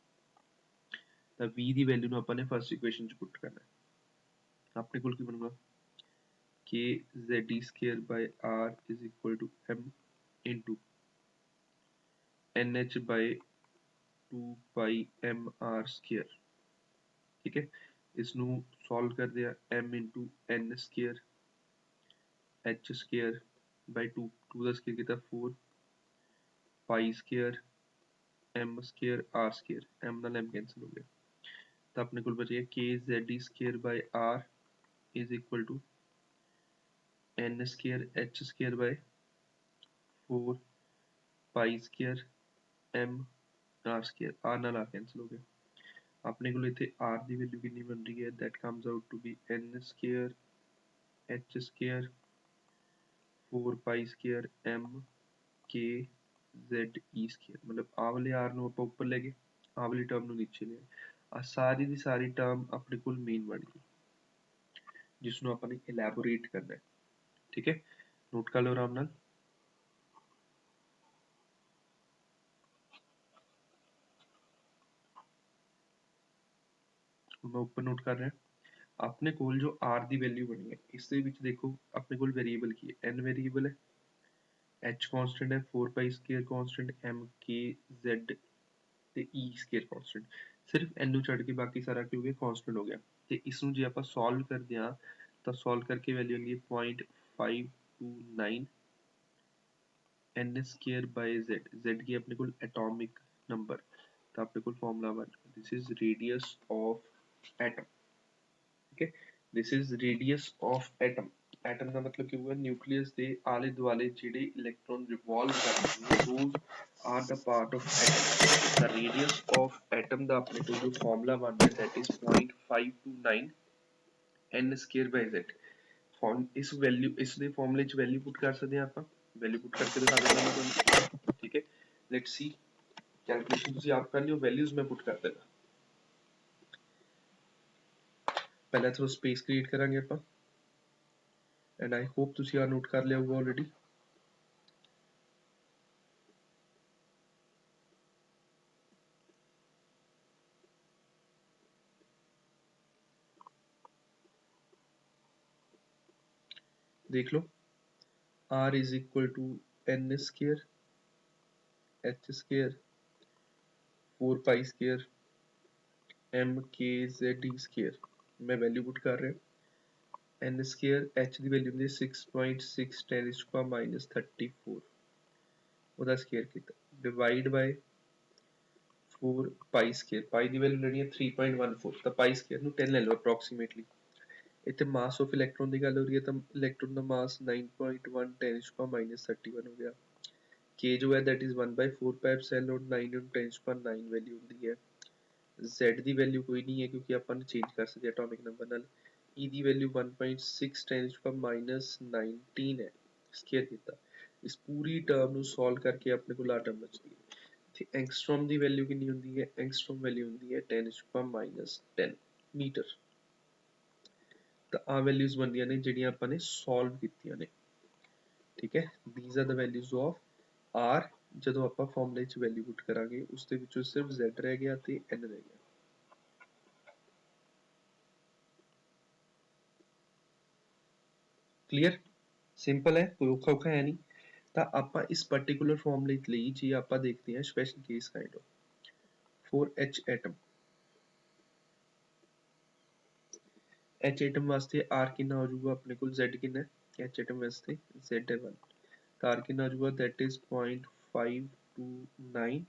ਤਾਂ v ਦੀ ਵੈਲਿਊ ਨੂੰ ਆਪਾਂ ਨੇ ਫਸਟ ਇਕੁਏਸ਼ਨ 'ਚ ਪੁੱਟ ਕਰਨਾ ਹੈ। ਆਪਣੇ ਕੋਲ ਕੀ ਬਣੂਗਾ, kZe² is equal to m into NH/2 ਠੀਕ ਹੈ। ਇਸ ਨੂੰ ਸੋਲਵ ਕਰਦੇ ਆ, m into n² h² by 2 the square ਕੀਤਾ 4 π² m² r², m ਨਾਲ m ਕੈਂਸਲ ਹੋ ਗਿਆ, ਤਾਂ ਆਪਣੇ ਕੋਲ ਬਚੇਗਾ kZe² is equal to n² h² by 4 π² m r², r ਨਾਲ r ਕੈਂਸਲ ਹੋ ਗਿਆ। ਆਪਣੇ ਕੋਲ ਇੱਥੇ r ਦੀ ਵੈਲਿਊ ਕਿੰਨੀ ਬਣ ਰਹੀ ਹੈ, that comes out to be n² h² 4 π² m k ze², ਮਤਲਬ ਆਹ ਵਾਲੇ r ਨੂੰ ਆਪਾਂ ਉੱਪਰ ਲੈ ਗਏ, ਆਹ ਵਾਲੀ ਟਰਮ ਨੂੰ ਨੀਚੇ ਲਿਆ, ਆ ਸਾਰੀ ਦੀ ਸਾਰੀ ਟਰਮ ਆਪਣੇ ਕੋਲ ਮੇਨ ਬਣ ਗਈ, ਜਿਸ ਨੂੰ ਆਪਾਂ ਨੇ ਇਲੈਬੋਰੇਟ ਕਰਨਾ ਹੈ। ਠੀਕ ਹੈ, ਨੋਟ ਕਰ ਲਓ ਆਰਾਮ ਨਾਲ। मैं ऊपर नोट कर रहा अपने कोल जो r ਦੀ ਵੈਲਿਊ ਬਣੀ ਹੈ, ਇਸ ਦੇ ਵਿੱਚ ਦੇਖੋ ਆਪਣੇ ਕੋਲ ਵੇਰੀਏਬਲ ਕੀ ਹੈ, n ਵੇਰੀਏਬਲ ਹੈ, h ਕਾਂਸਟੈਂਟ ਹੈ, 4 π² ਕਾਂਸਟੈਂਟ, m k z ਤੇ e² ਕਾਂਸਟੈਂਟ, ਸਿਰਫ n ਨੂੰ ਛੱਡ ਕੇ ਬਾਕੀ ਸਾਰਾ ਕੀ ਹੋ ਗਿਆ, ਕਾਂਸਟੈਂਟ ਹੋ ਗਿਆ। ਤੇ ਇਸ ਨੂੰ ਜੇ ਆਪਾਂ ਸੋਲਵ ਕਰਦੇ ਹਾਂ ਤਾਂ ਸੋਲਵ ਕਰਕੇ ਵੈਲਿਊ ਆਉਂਦੀ ਹੈ 0.529 n² z ਕੀ ਆਪਣੇ ਕੋਲ ਐਟੋਮਿਕ ਨੰਬਰ, ਤਾਂ ਆਪਣੇ ਕੋਲ ਫਾਰਮੂਲਾ ਬਣ ਚੁੱਕਾ, this is radius of atom. ठीक है, this is radius of atom. Atom का मतलब क्या हुआ, न्यूक्लियस के आले दुआले जिहड़े इलेक्ट्रॉन रिवॉल्व करते हैं, those are the part of atom। the radius of atom ਦਾ ਆਪਣੇ ਕੋਲ ਜੋ ਫਾਰਮੂਲਾ ਬਣਦਾ ਹੈ that is 0.529 n² by z। ਇਸ ਵੈਲਿਊ, ਇਸ ਦੇ ਫਾਰਮੂਲੇ 'ਚ ਵੈਲਿਊ ਪੁੱਟ ਕਰ ਸਕਦੇ ਹਾਂ ਆਪਾਂ, ਵੈਲਿਊ ਪੁੱਟ ਕਰਕੇ ਦਿਖਾ ਦਿੰਦਾ ਮੈਂ ਤੁਹਾਨੂੰ। ਠੀਕ ਹੈ, ਲੈਟਸ ਸੀ, ਕੈਲਕੂਲੇਸ਼ਨ ਤੁਸੀਂ ਆਪ ਕਰ ਲਿਓ, ਵੈਲਿਊਜ਼ ਮੈਂ ਪੁੱਟ ਕਰ ਦੇਗਾ। पहले थोड़ा स्पेस क्रिएट करांगे ਆਪਾਂ, एंड आई होप ਤੁਸੀਂ ਆ ਨੋਟ ਕਰ ਲਿਆ ਹੋਊਗਾ ऑलरेडी। देख लो, r is equal to n² h² 4 π² m k z² मैं वैल्यू पुट कर रहा, n² h ਦੀ ਵੈਲਿਊ ਹੁੰਦੀ 6.6 10⁻³ -34, ਉਹਦਾ ਸਕੁਅਰ ਕੀਤਾ, ਡਿਵਾਈਡ ਬਾਈ 4 π², ਪਾਈ ਦੀ ਵੈਲਿਊ ਲੈਣੀ ਹੈ 3.14, ਤਾਂ π² ਨੂੰ 10 ਲੈ ਲਓ ਅਪਰੋਕਸੀਮੇਟਲੀ। ਇੱਥੇ ਮਾਸ ਆਫ ਇਲੈਕਟ੍ਰੋਨ ਦੀ ਗੱਲ ਹੋ ਰਹੀ ਹੈ, ਤਾਂ ਇਲੈਕਟ੍ਰੋਨ ਦਾ ਮਾਸ 9.1 10⁻⁻³ ਹੋ ਗਿਆ। k ਜੋ ਹੈ that is 1/4πε0 9 ਵੈਲਿਊ ਹੁੰਦੀ ਹੈ। z ਦੀ ਵੈਲਿਊ ਕੋਈ ਨਹੀਂ ਹੈ ਕਿਉਂਕਿ ਆਪਾਂ ਨੂੰ ਚੇਂਜ ਕਰ ਸਕਦੇ ਐਟੋਮਿਕ ਨੰਬਰ ਨਾਲ। e ਦੀ ਵੈਲਿਊ 1.6 10⁻19 ਹੈ, ਸਕੁਅਰ ਕੀਤਾ। ਇਸ ਪੂਰੀ ਟਰਮ ਨੂੰ ਸੋਲਵ ਕਰਕੇ ਆਪਣੇ ਕੋਲ ਆ ਟਰਮ ਬਚਦੀ ਹੈ। ਇੱਥੇ ਐਂਗਸਟ੍ਰੋਮ ਦੀ ਵੈਲਿਊ ਕਿੰਨੀ ਹੁੰਦੀ ਹੈ, ਐਂਗਸਟ੍ਰੋਮ ਵੈਲਿਊ ਹੁੰਦੀ ਹੈ 10⁻10 ਮੀਟਰ। ਤਾਂ ਆ ਵੈਲਿਊਜ਼ ਬਣਦੀਆਂ ਨੇ ਜਿਹੜੀਆਂ ਆਪਾਂ ਨੇ ਸੋਲਵ ਕੀਤੀਆਂ ਨੇ। ਠੀਕ ਹੈ, these are the values of r। ਜਦੋਂ ਆਪਾਂ ਫਾਰਮੂਲੇ 'ਚ ਵੈਲਿਊ ਪੁੱਟ ਕਰਾਂਗੇ ਉਸ ਦੇ ਵਿੱਚੋਂ ਸਿਰਫ z ਰਹਿ ਗਿਆ ਤੇ n ਰਹਿ ਗਿਆ। ਕਲੀਅਰ, ਸਿੰਪਲ ਹੈ, ਕੋਈ ਔਖਾ ਹੈ ਨਹੀਂ। ਤਾਂ ਆਪਾਂ ਇਸ ਪਾਰਟਿਕੂਲਰ ਫਾਰਮੂਲੇ ਲਈ ਜੇ ਆਪਾਂ ਦੇਖਦੇ ਹਾਂ special case kind of for h atom, h atom ਵਾਸਤੇ r ਕਿੰਨਾ ਹੋ ਜਾਊਗਾ ਆਪਣੇ ਕੋਲ, z ਕਿੰਨਾ ਹੈ एच एटम वास्ते Z1 तो आर कितना आ जाऊगा that is 0.529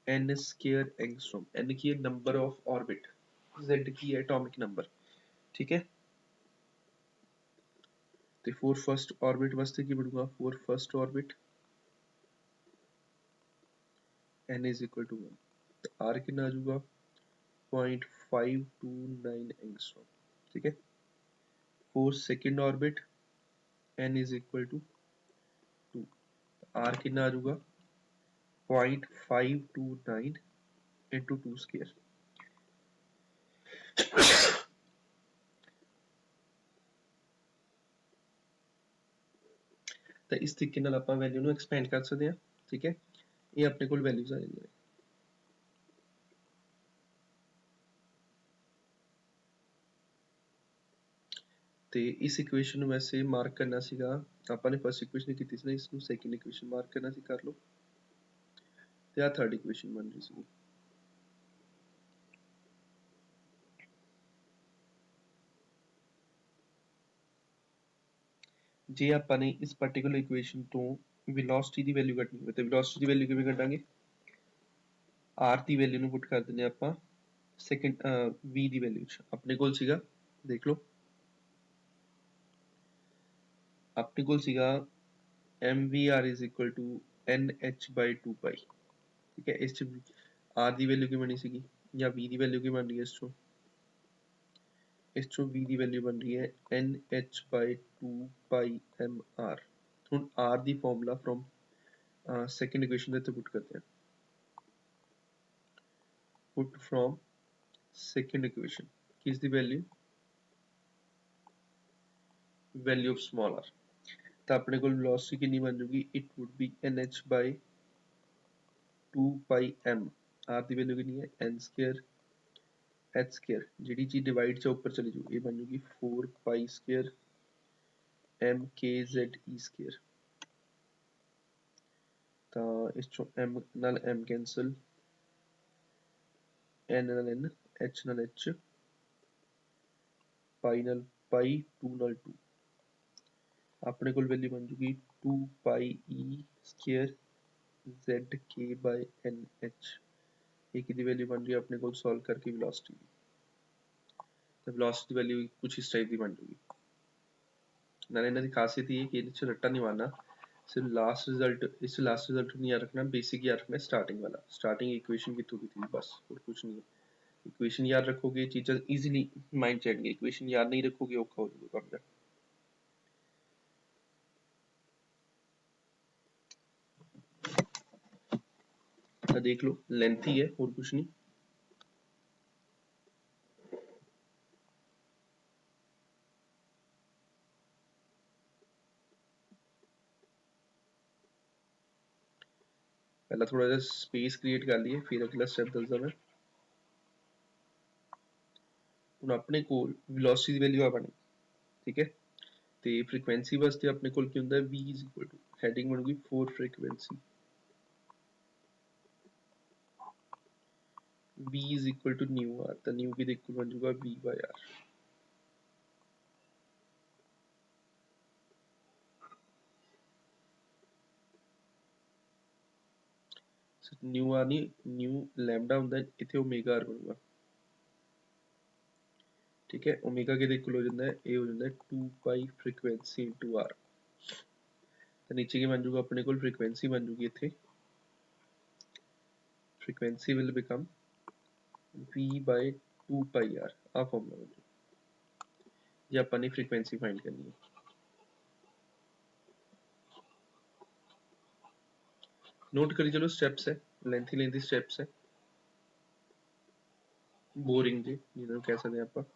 n square angstrom. n की है नंबर ऑफ ऑर्बिट, z की है एटॉमिक नंबर। ठीक है, तो फॉर फर्स्ट ऑर्बिट वास्ते की बनूंगा for first orbit n is equal to 1 तो r कितना आ जाऊगा 0.529 एंगस्ट्रॉम। ठीक है, for second orbit n is equal to 2 r कितना आ जाऊगा 0.529 इंटू 2 स्क्वायर। तो इस तरीके नाल आपां वैल्यू नूं एक्सपेंड कर सकते हैं। ठीक है, ये अपने कोल वैल्यूज आ जाएंगे। तो इस इक्वेशन में वैसे मार्क करना सीगा ਆਪਾਂ ने फर्स्ट इक्वेशन की थी इसनूं सेकंड इक्वेशन मार्क करना सी कर लो ते आ थर्ड इक्वेशन बन रही सी। जे ਆਪਾਂ ने इस पर्टिकुलर इक्वेशन तो वेलोसिटी की वैल्यू कटनी है तो वेलोसिटी की वैल्यू किवें कटांगे r की वैल्यू ਨੂੰ पुट कर ਦਿੰਦੇ ਆਪਾਂ सेकंड v ਦੀ वैल्यू ਚ ਆਪਣੇ ਕੋਲ ਸੀਗਾ देख लो अपने को सीगा mvr is equal to nh by 2 pi। ठीक है, इस r की वैल्यू की बनी सीगी या v की वैल्यू की बन रही है इस चो v की वैल्यू बन रही है nh by 2 pi mr। हुन r की फॉर्मूला फ्रॉम सेकंड इक्वेशन ਦੇ ਉੱਤੇ पुट करते हैं पुट फ्रॉम सेकंड इक्वेशन किस दी वैल्यू ऑफ स्मॉल r तो अपने को वेलोसिटी कितनी बन जाएगी it would be nh by 2 pi m। r की वैल्यू कितनी है n स्क्वायर h स्क्वायर जी चीज डिवाइड से ऊपर चली जाओ ये बन जाएगी 4 pi square m k z e square. तो इस चो m नाल m कैंसल n नाल n h नाल h pi नाल pi 2 नाल 2 अपने को वैल्यू बन जाएगी 2 pi e square z k by n h। एक की वैल्यू बन रही है अपने को सॉल्व करके वेलोसिटी की तो वेलोसिटी वैल्यू कुछ इस टाइप की बन जाएगी। नाले इन्हां दी खासियत ये कि इहदे च रट्टा नहीं मारना सिर्फ लास्ट रिजल्ट नहीं याद रखना बेसिक याद रखना स्टार्टिंग वाला स्टार्टिंग इक्वेशन कितों की थी बस और कुछ नहीं है। इक्वेशन याद रखोगे चीज़ें इजीली माइंड च आएंगी इक्वेशन याद नहीं रखोगे औखा हो जाएगा काम। तो देख लो लेंथ ही है और कुछ नहीं। पहला थोड़ा सा स्पेस क्रिएट कर लिए फिर अगला स्टेप दसदा मैं। हुण अपने कोल वेलोसिटी दी वैल्यू आ बनी। ठीक है, तो फ्रीक्वेंसी वास्ते अपने कोल की हुंदा है v is equal to heading बनूगी for frequency v is equal to nu r तो न्यू की इक्वल बन जाएगा v by r। Nu r नहीं न्यू लैम्डा हुंदा है इथे ओमेगा आर बनूगा। ठीक है, ओमेगा के इक्वल हो जाता है ए हो जाता है 2 पाई फ्रीक्वेंसी इनटू आर। तो नीचे की बन जाएगा अपने को फ्रीक्वेंसी बन जाएगी इथे frequency will become v by 2 pi r आ फॉर्मूला बन जाएगा ये अपन ने फ्रीक्वेंसी फाइंड करनी है। नोट करी चलो स्टेप्स है लेंथी स्टेप्स है बोरिंग जी जिन्होंने कह सकते हैं आप।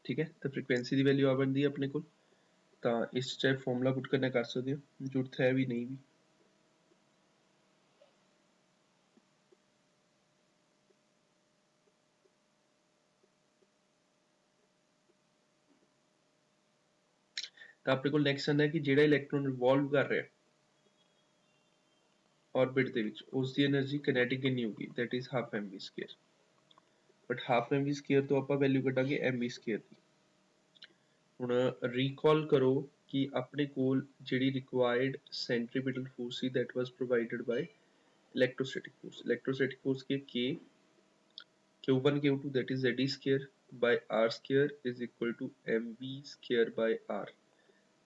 ठीक है, तो फ्रीक्वेंसी की वैल्यू आ बनती है अपने को तो इस टाइप फॉर्मूला पुट करना कर सकते हो जरूरत है भी नहीं भी। ਤਾਂ ਆਪਣੇ ਕੋਲ ਨੈਕਸਟ ਆਉਂਦਾ ਕਿ ਜਿਹੜਾ ਇਲੈਕਟ੍ਰੋਨ ਰਿਵੋਲਵ ਕਰ ਰਿਹਾ ਆਰਬਿਟ ਦੇ ਵਿੱਚ ਉਸ ਦੀ એનર્ਜੀ ਕਿਨੈਟਿਕ ਕਿੰਨੀ ਹੋਗੀ that is half mv square but half mv square ਤੋਂ ਆਪਾਂ ਵੈਲਿਊ ਕੱਢਾਂਗੇ mv square ਦੀ ਹੁਣ ਰੀਕਾਲ ਕਰੋ ਕਿ ਆਪਣੇ ਕੋਲ ਜਿਹੜੀ ਰਿਕੁਆਇਰਡ ਸੈਂਟਰੀਪੀਟਲ ਫੋਰਸ ਸੀ that was provided by electrostatic force के k q1 q2 that is Z e square by r square is equal to mv square by r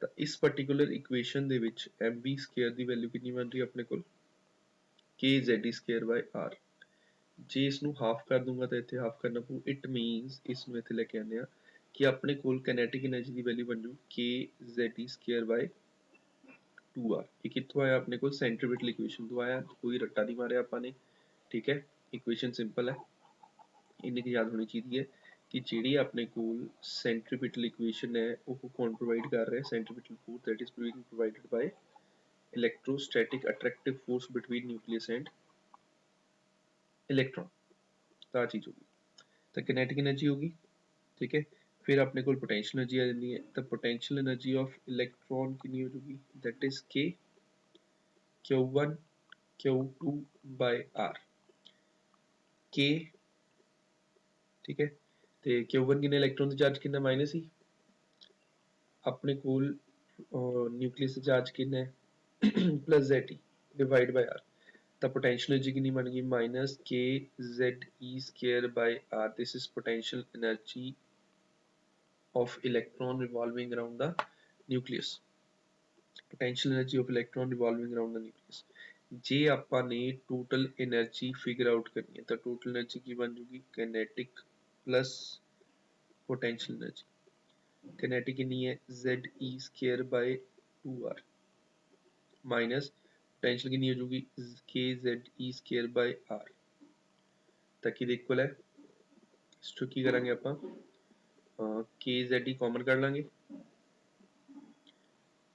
ਤਾਂ ਇਸ ਪਾਰਟਿਕੂਲਰ ਇਕੁਏਸ਼ਨ ਦੇ ਵਿੱਚ mv square ਦੀ value ਕਿੰਨੀ ਬਣ ਰਹੀ ਹੈ ਆਪਣੇ ਕੋਲ k Z e square by r ਜੇ ਇਸ ਨੂੰ ਹਾਫ ਕਰ ਦੂੰਗਾ ਤਾਂ ਇੱਥੇ ਹਾਫ ਕਰਨਾ ਪਊ ਇਟ ਮੀਨਸ ਇਸ ਨੂੰ ਇੱਥੇ ਲੈ ਕੇ ਆਉਂਦੇ ਆ ਕਿ ਆਪਣੇ ਕੋਲ ਕਿਨੈਟਿਕ એનર્ਜੀ ਦੀ ਵੈਲਿਊ ਬਣ ਜੂ k Z e square by 2r ਇਹ ਕਿੱਥੋਂ ਆਇਆ ਆਪਣੇ ਕੋਲ ਸੈਂਟਰੀਪੀਟਲ ਇਕੁਏਸ਼ਨ ਤੋਂ ਆਇਆ ਕੋਈ ਰੱਟਾ ਨਹੀਂ ਮਾਰਿਆ ਆਪਾਂ ਨੇ ਠੀਕ ਹੈ ਇਕੁਏਸ਼ਨ ਸਿੰਪਲ ਹੈ ਇੰਨੀ ਕੁ ਯਾਦ ਹੋਣੀ ਚਾਹੀਦੀ ਹੈ ਕਿ ਜਿਹੜੀ ਆਪਣੇ ਕੋਲ ਸੈਂਟਰੀਪੀਟਲ ਇਕੁਏਸ਼ਨ ਹੈ ਉਹ ਕੌਣ ਪ੍ਰੋਵਾਈਡ ਕਰ ਰਿਹਾ ਸੈਂਟਰੀਪੀਟਲ force that is being provided by electrostatic attractive force between nucleus and electron ਤਾਂ ਚੀਜ਼ ਹੋਗੀ ਤਾਂ kinetic energy ਹੋਗੀ ਠੀਕ ਹੈ ਫਿਰ ਆਪਣੇ ਕੋਲ potential energy ਆ ਜਾਂਦੀ ਹੈ ਤਾਂ potential energy of electron ਕਿੰਨੀ ਹੋ ਜੂਗੀ that is k q1 q2 by r k ਠੀਕ ਹੈ ਤੇ q1 ਕਿੰਨੇ ਇਲੈਕਟ੍ਰੋਨ ਦਾ ਚਾਰਜ ਕਿੰਨਾ ਮਾਈਨਸ ਹੀ ਆਪਣੇ ਕੋਲ ਨਿਊਕਲੀਅਸ ਦਾ ਚਾਰਜ ਕਿੰਨਾ ਹੈ plus Zt divided by r the potential energy कितनी बन गई minus k z e square by r this is potential energy of electron revolving around the nucleus potential energy of electron revolving around the nucleus ਜੇ ਆਪਾਂ ਨੇ total energy figure out ਕਰਨੀ ਹੈ ਤਾਂ total energy ਕੀ ਬਣ ਜੂਗੀ kinetic plus potential energy kinetic ਕਿੰਨੀ ਹੈ z e square by 2r minus potential कितनी हो जाएगी k z e square by r ਤਾਂ ਕਿਹਦੇ ਇਕੁਅਲ ਹੈ ਇਸ ਤੋਂ ਕੀ ਕਰਾਂਗੇ ਆਪਾਂ k z e ਕਾਮਨ ਕੱਢ ਲਾਂਗੇ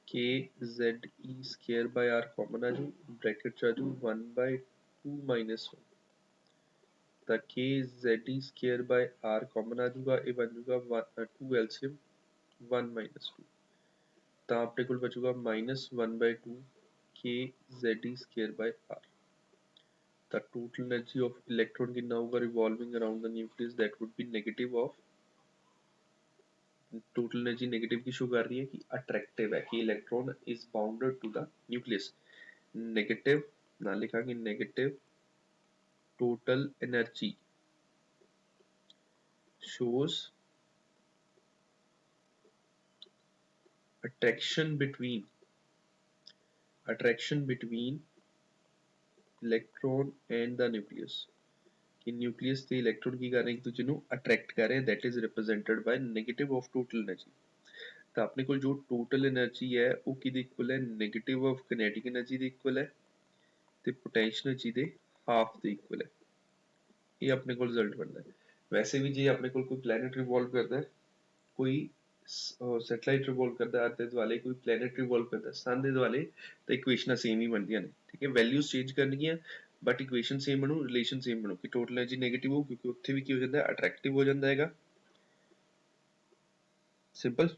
k z e square by r common ਆ ਜੂ ਬ੍ਰੈਕਟ ਚ ਆ ਜੂ 1 by 2 minus 1 ਤਾਂ k z e square by r common ਆ ਜੂਗਾ ਇਹ ਬਣ ਜੂਗਾ 2 LCM 1 minus 2 ਤਾਂ ਆਪਣੇ ਕੋਲ ਬਚੂਗਾ minus 1 by 2 k z e square by r the total energy of electron कितना होगा revolving around the nucleus that would be negative of total energy negative की शो कर रही है कि attractive है कि electron is bounded to the nucleus negative ना लिखांगे negative total energy shows attraction between electron and the nucleus कि nucleus ਤੇ ਇਲੈਕਟ੍ਰੋਨ ਕੀ ਕਰ ਰਹੇ ਇੱਕ ਦੂਜੇ ਨੂੰ ਅਟਰੈਕਟ ਕਰ ਰਹੇ that is represented by negative of total energy ਤਾਂ ਆਪਣੇ ਕੋਲ ਜੋ total energy ਹੈ ਉਹ ਕਿਹਦੇ ਇਕੁਅਲ ਹੈ negative of kinetic energy ਦੇ ਇਕੁਅਲ ਹੈ ਤੇ potential energy ਦੇ half ਦੇ ਇਕੁਅਲ ਹੈ ਇਹ ਆਪਣੇ ਕੋਲ ਰਿਜ਼ਲਟ ਬਣਦਾ ਹੈ ਵੈਸੇ ਵੀ ਜੇ ਆਪਣੇ ਕੋਲ ਕੋਈ planet revolve ਕਰਦਾ ਹੈ ਕੋਈ ਸੈਟੇਲਾਈਟ ਰਿਵੋਲਵ ਕਰਦਾ ਅਰਥ ਦੇ ਦੁਆਲੇ ਕੋਈ ਪਲੈਨਟ ਰਿਵੋਲਵ ਕਰਦਾ ਸਨ ਦੇ ਦੁਆਲੇ ਤਾਂ ਇਕੁਏਸ਼ਨਾਂ ਸੇਮ ਹੀ ਬਣਦੀਆਂ ਨੇ ਠੀਕ ਹੈ ਵੈਲਿਊਜ਼ ਚੇਂਜ ਕਰਨਗੀਆਂ ਬਟ ਇਕੁਏਸ਼ਨ ਸੇਮ ਬਣੂ ਰਿਲੇਸ਼ਨ ਸੇਮ ਬਣੂ ਕਿ ਟੋਟਲ એનર્ਜੀ 네ਗੇਟਿਵ ਹੋ ਕਿਉਂਕਿ ਉੱਥੇ ਵੀ ਕੀ ਹੋ ਜਾਂਦਾ ਹੈ ਅਟਰੈਕਟਿਵ ਹੋ ਜਾਂਦਾ ਹੈਗਾ ਸਿੰਪਲ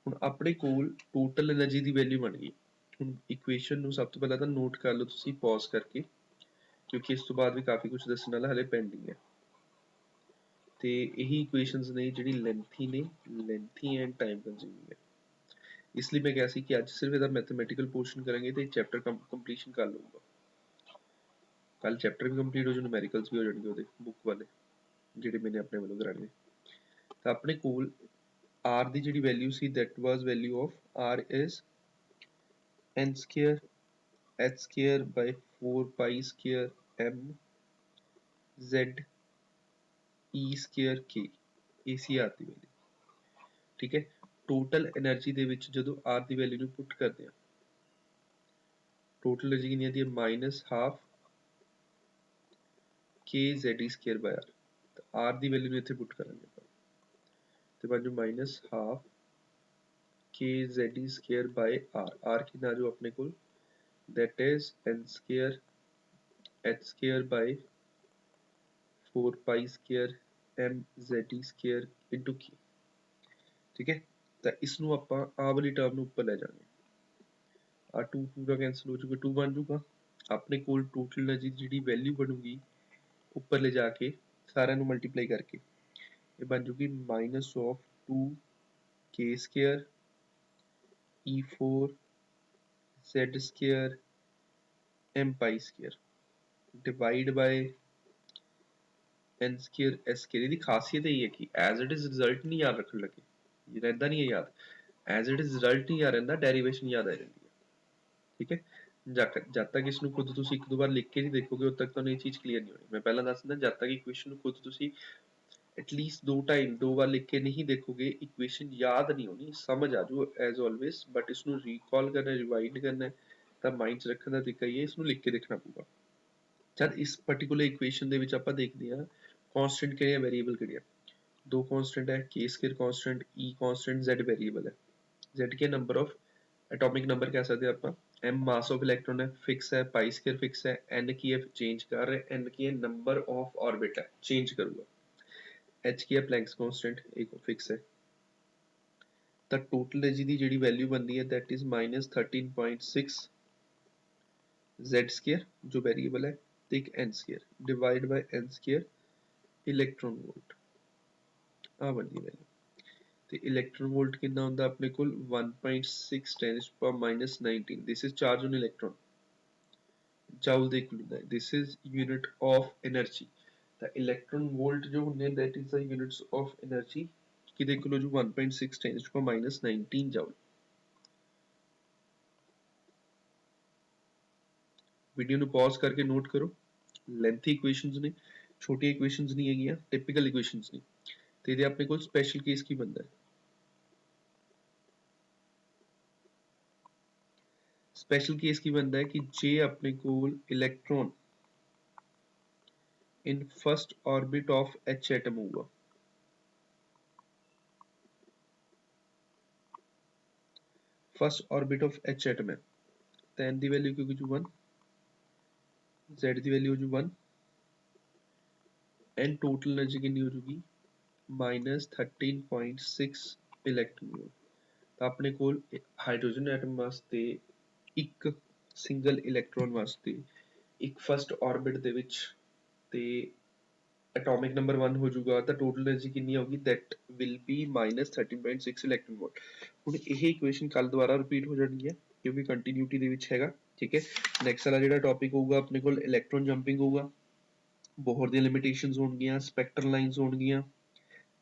ਹੁਣ ਆਪਣੇ ਕੋਲ ਟੋਟਲ એનર્ਜੀ ਦੀ ਵੈਲਿਊ ਬਣ ਗਈ ਹੁਣ ਇਕੁਏਸ਼ਨ ਨੂੰ ਸਭ ਤੋਂ ਪਹਿਲਾਂ ਤਾਂ ਨੋਟ ਕਰ ਲਓ ਤੁਸੀਂ ਪੌਜ਼ ਕਰਕੇ ਕਿਉਂਕਿ ਇਸ ਤੋਂ ਬਾਅਦ ਵੀ ਕਾਫੀ ਕੁਝ ਦੱਸਣ ਵਾਲਾ ਹਲੇ ਪੈਂਡਿੰਗ ਹੈ ਤੇ ਇਹੀ ਇਕੁਏਸ਼ਨਸ ਨੇ ਜਿਹੜੀ ਲੈਂਥੀ ਐਂਡ ਟਾਈਮ ਕੰਜ਼ਿਊਮਿੰਗ ਹੈ ਇਸ ਲਈ ਮੈਂ ਕਿਹਾ ਸੀ ਕਿ ਅੱਜ ਸਿਰਫ ਇਹਦਾ ਮੈਥਮੈਟੀਕਲ ਪੋਰਸ਼ਨ ਕਰਾਂਗੇ ਤੇ ਚੈਪਟਰ ਕੰਪਲੀਸ਼ਨ ਕਰ ਲਊਗਾ ਕੱਲ ਚੈਪਟਰ ਵੀ ਕੰਪਲੀਟ ਹੋ ਜਾਊ ਨੂਮੈਰੀਕਲਸ ਵੀ ਹੋ ਜਾਣਗੇ ਉਹਦੇ ਬੁੱਕ ਵਾਲੇ ਜਿਹੜੇ ਮੈंने ਆਪਣੇ ਵੱਲੋਂ ਕਰਾਣੇ ਨੇ ਤਾਂ ਆਪਣੇ ਕੋਲ r ਦੀ ਜਿਹੜੀ value C that was value of r is n square h square by 4 pi square m z e square k ac r the value ਠੀਕ ਹੈ ਟੋਟਲ એનર્ਜੀ ਦੇ ਵਿੱਚ ਜਦੋਂ r ਦੀ ਵੈਲਿਊ ਨੂੰ ਪੁੱਟ ਕਰਦੇ ਆ ਟੋਟਲ એનર્ਜੀ ਕਿੰਨੀ ਆਉਂਦੀ ਹੈ minus half k z e square by r ਤਾਂ r ਦੀ ਵੈਲਿਊ ਨੂੰ ਇੱਥੇ ਪੁੱਟ ਕਰਾਂਗੇ ਆਪਾਂ ਤੇ ਬਣ ਜਾਊ minus half k z e square by r r ਕਿੰਨਾ ਆ ਜਾਊ ਆਪਣੇ ਕੋਲ that is n square h square by 4 pi square m z e square into k ठीक है ਤਾਂ ਇਸ ਨੂੰ ਆਪਾਂ ਆਹ ਵਾਲੀ ਟਰਮ ਨੂੰ ਉੱਪਰ ਲੈ ਜਾਵਾਂਗੇ, ਆ 2 ਪੂਰਾ ਕੈਂਸਲ ਹੋ ਜਾਊਗਾ, 2 ਬਣ ਜਾਊਗਾ। ਆਪਣੇ ਕੋਲ ਟੋਟਲ એનર્ਜੀ ਦੀ ਜਿਹੜੀ ਵੈਲਿਊ ਬਣੂਗੀ ਉੱਪਰ ਲੈ ਜਾ ਕੇ ਸਾਰਿਆਂ ਨੂੰ ਮਲਟੀਪਲਾਈ ਕਰਕੇ, ਇਹ ਬਣ ਜੂਗੀ -2k² E4 z² m² divide bye n² s²। ਇਹਦੀ ਖਾਸੀਅਤ ਇਹ ਹੈ ਕਿ ਐਜ਼ ਇਟ ਇਜ਼ ਰਿਜ਼ਲਟ ਨਹੀਂ ਯਾਦ ਰੱਖਣ ਲੱਗੇ, ਇਹ ਰਹਿੰਦਾ ਨਹੀਂ ਹੈ ਯਾਦ, ਐਜ਼ ਇਟ ਇਜ਼ ਰਿਜ਼ਲਟ ਨਹੀਂ ਯਾਦ ਰਹਿੰਦਾ, ਡੈਰੀਵੇਸ਼ਨ ਯਾਦ ਆ ਜਾਂਦੀ ਹੈ। ਠੀਕ ਹੈ, ਜਦ ਤੱਕ ਇਸ ਨੂੰ ਖੁਦ ਤੁਸੀਂ ਇੱਕ ਦੋ ਵਾਰ ਲਿਖ ਕੇ ਨਹੀਂ ਦੇਖੋਗੇ ਉਦ ਤੱਕ ਤੁਹਾਨੂੰ ਇਹ ਚੀਜ਼ ਕਲੀਅਰ ਨਹੀਂ ਹੋਣੀ। ਮੈਂ ਪਹਿਲਾਂ ਦੱਸ ਦਿੰਦਾ, ਜਦ ਤੱਕ ਇਕੁਏਸ਼ਨ ਨੂੰ ਖੁਦ ਤੁਸੀਂ ਐਟਲੀਸਟ ਦੋ ਵਾਰ ਲਿਖ ਕੇ ਨਹੀਂ ਦੇਖੋਗੇ, ਇਕੁਏਸ਼ਨ ਯਾਦ ਨਹੀਂ ਹੋਣੀ, ਸਮਝ ਆ ਜਾਊ ਐਜ਼ ਆਲਵੇਜ਼, ਬਟ ਇਸ ਨੂੰ ਰੀਕਾਲ ਕਰਨਾ, ਰਿਵਾਈਡ ਕਰਨਾ, ਤਾਂ ਮਾਈਂਡ 'ਚ ਰੱਖਣ ਦਾ ਤਰੀਕਾ ਇਹ ਹੈ, ਇਸ ਨੂੰ ਲਿਖ ਕੇ ਦੇਖਣਾ ਪਊਗਾ। ਜਦ ਇਸ ਪਾਰਟਿਕੂਲਰ ਇਕੁਏਸ਼ਨ ਦੇ ਵਿੱਚ ਆਪਾਂ ਦੇਖਦੇ ਹਾਂ ਕਾਂਸਟੈਂਟ ਕਿਹੜੇ ਆ, ਵੇਰੀਏਬਲ ਕਿਹੜੇ ਆ, ਦੋ ਕਾਂਸਟੈਂਟ ਹੈ, k² constant, e constant, z variable ਹੈ। z Ki number of atomic number ਕਹਿ ਸਕਦੇ ਆਪਾਂ, m ਮਾਸ ਆਫ ਇਲੈਕਟ੍ਰੋਨ ਹੈ, ਫਿਕਸ ਹੈ, π² ਫਿਕਸ ਹੈ, n ਕੀ ਹੈ ਚੇਂਜ ਕਰ ਰਿਹਾ, n ਕੀ ਹੈ ਨੰਬਰ ਆਫ ਆਰਬਿਟ ਹੈ ਚੇਂਜ ਕਰੂਗਾ, h ਕੀ ਹੈ ਪਲੈਂਕਸ ਕਾਂਸਟੈਂਟ, ਇਹ ਫਿਕਸ ਹੈ। ਤਾਂ ਟੋਟਲ એનર્ਜੀ ਦੀ ਜਿਹੜੀ ਵੈਲਿਊ ਬਣਦੀ ਹੈ that is -13.6 z² ਜੋ ਵੇਰੀਏਬਲ ਹੈ, ਤੇ ਇੱਕ n² ਡਿਵਾਈਡ ਬਾਈ n² ਇਲੈਕਟ੍ਰੋਨ ਵੋਲਟ, ਆ ਬਣਦੀ ਵੈਲਿਊ। ਤੇ ਇਲੈਕਟ੍ਰੋਨ ਵੋਲਟ ਕਿੰਨਾ ਹੁੰਦਾ ਆਪਣੇ ਕੋਲ 1.6 10⁻⁻19, this is charge on electron, joule ਦੇ ਇਕੁਅਲ ਹੁੰਦਾ ਹੈ, this is unit of energy. ਤਾਂ ਇਲੈਕਟ੍ਰੋਨ ਵੋਲਟ ਜੋ ਹੁੰਦੇ that is the units of energy, ਕਿਹਦੇ ਇਕੁਅਲ ਹੋ ਜੂ 1.6 10⁻⁻19 ਜਾਊਲ। ਵੀਡੀਓ ਨੂੰ ਪੌਜ਼ ਕਰਕੇ ਨੋਟ ਕਰੋ, ਲੈਂਥੀ ਇਕੁਏਸ਼ਨਸ ਨੇ, ਛੋਟੀਆਂ ਇਕੁਏਸ਼ਨਸ ਨਹੀਂ ਹੈਗੀਆਂ, ਟਿਪੀਕਲ ਇਕੁਏਸ਼ਨਸ ਨੇ। ਤੇ ਇਹਦੇ ਆਪਣੇ ਕੋਲ ਸਪੈਸ਼ਲ ਕੇਸ ਕੀ ਬਣਦਾ ਹੈ, ਸਪੈਸ਼ਲ ਕੇਸ ਕੀ ਬਣਦਾ ਹੈ ਕਿ ਜੇ ਆਪਣੇ ਕੋਲ electron in first orbit of H atom ਹੋਊਗਾ, first orbit of H atom ਹੈ, ਤਾਂ n ਦੀ ਵੈਲਿਊ ਕੀ ਹੋ ਜੂ 1, z ਦੀ ਵੈਲਿਊ ਹੋ ਜੂ 1, n ਟੋਟਲ એનર્ਜੀ ਕਿੰਨੀ ਹੋ ਜੂਗੀ -13.6 ਇਲੈਕਟ੍ਰੋਨ ਵੋਲਟ। ਤਾਂ ਆਪਣੇ ਕੋਲ ਹਾਈਡਰੋਜਨ ਐਟਮ ਵਾਸਤੇ ਇੱਕ ਸਿੰਗਲ ਇਲੈਕਟ੍ਰੋਨ ਵਾਸਤੇ ਇੱਕ ਫਸਟ ਆਰਬਿਟ ਦੇ ਵਿੱਚ ਤੇ ਐਟੋਮਿਕ ਨੰਬਰ 1 ਹੋ ਜਾਊਗਾ, ਤਾਂ ਟੋਟਲ એનર્ਜੀ ਕਿੰਨੀ ਆਊਗੀ that will be -13.6 electron volt. ਹੁਣ ਇਹ ਇਕੁਏਸ਼ਨ ਕੱਲ ਦੁਬਾਰਾ ਰਿਪੀਟ ਹੋ ਜਾਣੀ ਹੈ ਕਿਉਂਕਿ ਕੰਟੀਨਿਊਟੀ ਦੇ ਵਿੱਚ ਹੈਗਾ। ਠੀਕ ਹੈ, ਨੈਕਸਟ ਵਾਲਾ ਜਿਹੜਾ ਟੌਪਿਕ ਹੋਊਗਾ ਆਪਣੇ ਕੋਲ ਇਲੈਕਟ੍ਰੋਨ ਜੰਪਿੰਗ ਹੋਊਗਾ, ਬੋਹਰ ਦੀਆਂ ਲਿਮਿਟੇਸ਼ਨਸ ਹੋਣਗੀਆਂ, ਸਪੈਕਟਰਲ ਲਾਈਨਸ ਹੋਣਗੀਆਂ,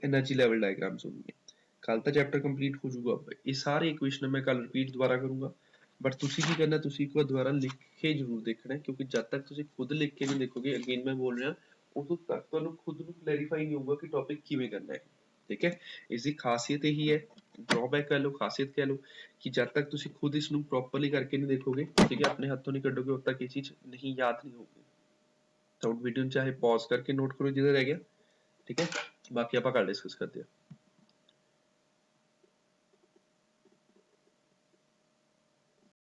એનર્ਜੀ ਲੈਵਲ ਡਾਇਗਰਾਮਸ ਹੋਣਗੀਆਂ। ਕੱਲ ਤਾਂ ਚੈਪਟਰ ਕੰਪਲੀਟ ਹੋ ਜਾਊਗਾ, ਇਹ ਸਾਰੇ ਇਕੁਏਸ਼ਨ ਮੈਂ ਕੱਲ ਰਿਪੀਟ ਦੁਬਾਰਾ ਕਰੂੰਗਾ, ਬਟ ਤੁਸੀਂ ਕੀ ਕਰਨਾ, ਤੁਸੀਂ ਇੱਕ ਵਾਰ ਦੁਬਾਰਾ ਲਿਖ ਕੇ ਜ਼ਰੂਰ ਦੇਖਣਾ, ਕਿਉਂਕਿ ਜਦ ਤੱਕ ਤੁਸੀਂ ਖੁਦ ਲਿਖ ਕੇ ਨਹੀਂ ਦੇਖੋਗੇ, ਅਗੇਨ ਮੈਂ ਬੋਲ ਰਿਹਾ, ਉਦੋਂ ਤੱਕ ਤੁਹਾਨੂੰ ਖੁਦ ਨੂੰ ਕਲੈਰੀਫਾਈ ਨਹੀਂ ਹੋਊਗਾ ਕਿ ਟੌਪਿਕ ਕਿਵੇਂ ਕਰਨਾ ਹੈ। ਠੀਕ ਹੈ, ਇਸ ਦੀ ਖਾਸੀਅਤ ਇਹੀ ਹੈ, ਡਰਾਬੈਕ ਕਹਿ ਲਓ, ਖਾਸੀਅਤ ਕਹਿ ਲਓ, ਕਿ ਜਦ ਤੱਕ ਤੁਸੀਂ ਖੁਦ ਇਸ ਨੂੰ ਪ੍ਰੋਪਰਲੀ ਕਰਕੇ ਨਹੀਂ ਦੇਖੋਗੇ, ਠੀਕ ਹੈ, ਆਪਣੇ ਹੱਥੋਂ ਨਹੀਂ ਕੱਢੋਗੇ, ਉਦ ਤੱਕ ਇਹ ਚੀਜ਼ ਨਹੀਂ ਯਾਦ ਨਹੀਂ ਹੋਊਗੀ। ਤਾਂ ਵੀਡੀਓ ਨੂੰ ਚਾਹੇ ਪੌਜ਼ ਕਰਕੇ ਨੋਟ ਕਰੋ ਜਿਹਦਾ ਰਹਿ ਗਿਆ, ਠੀਕ ਹੈ, ਬਾਕੀ ਆਪਾਂ ਕੱਲ ਡਿਸਕਸ ਕਰਦੇ ਹਾਂ।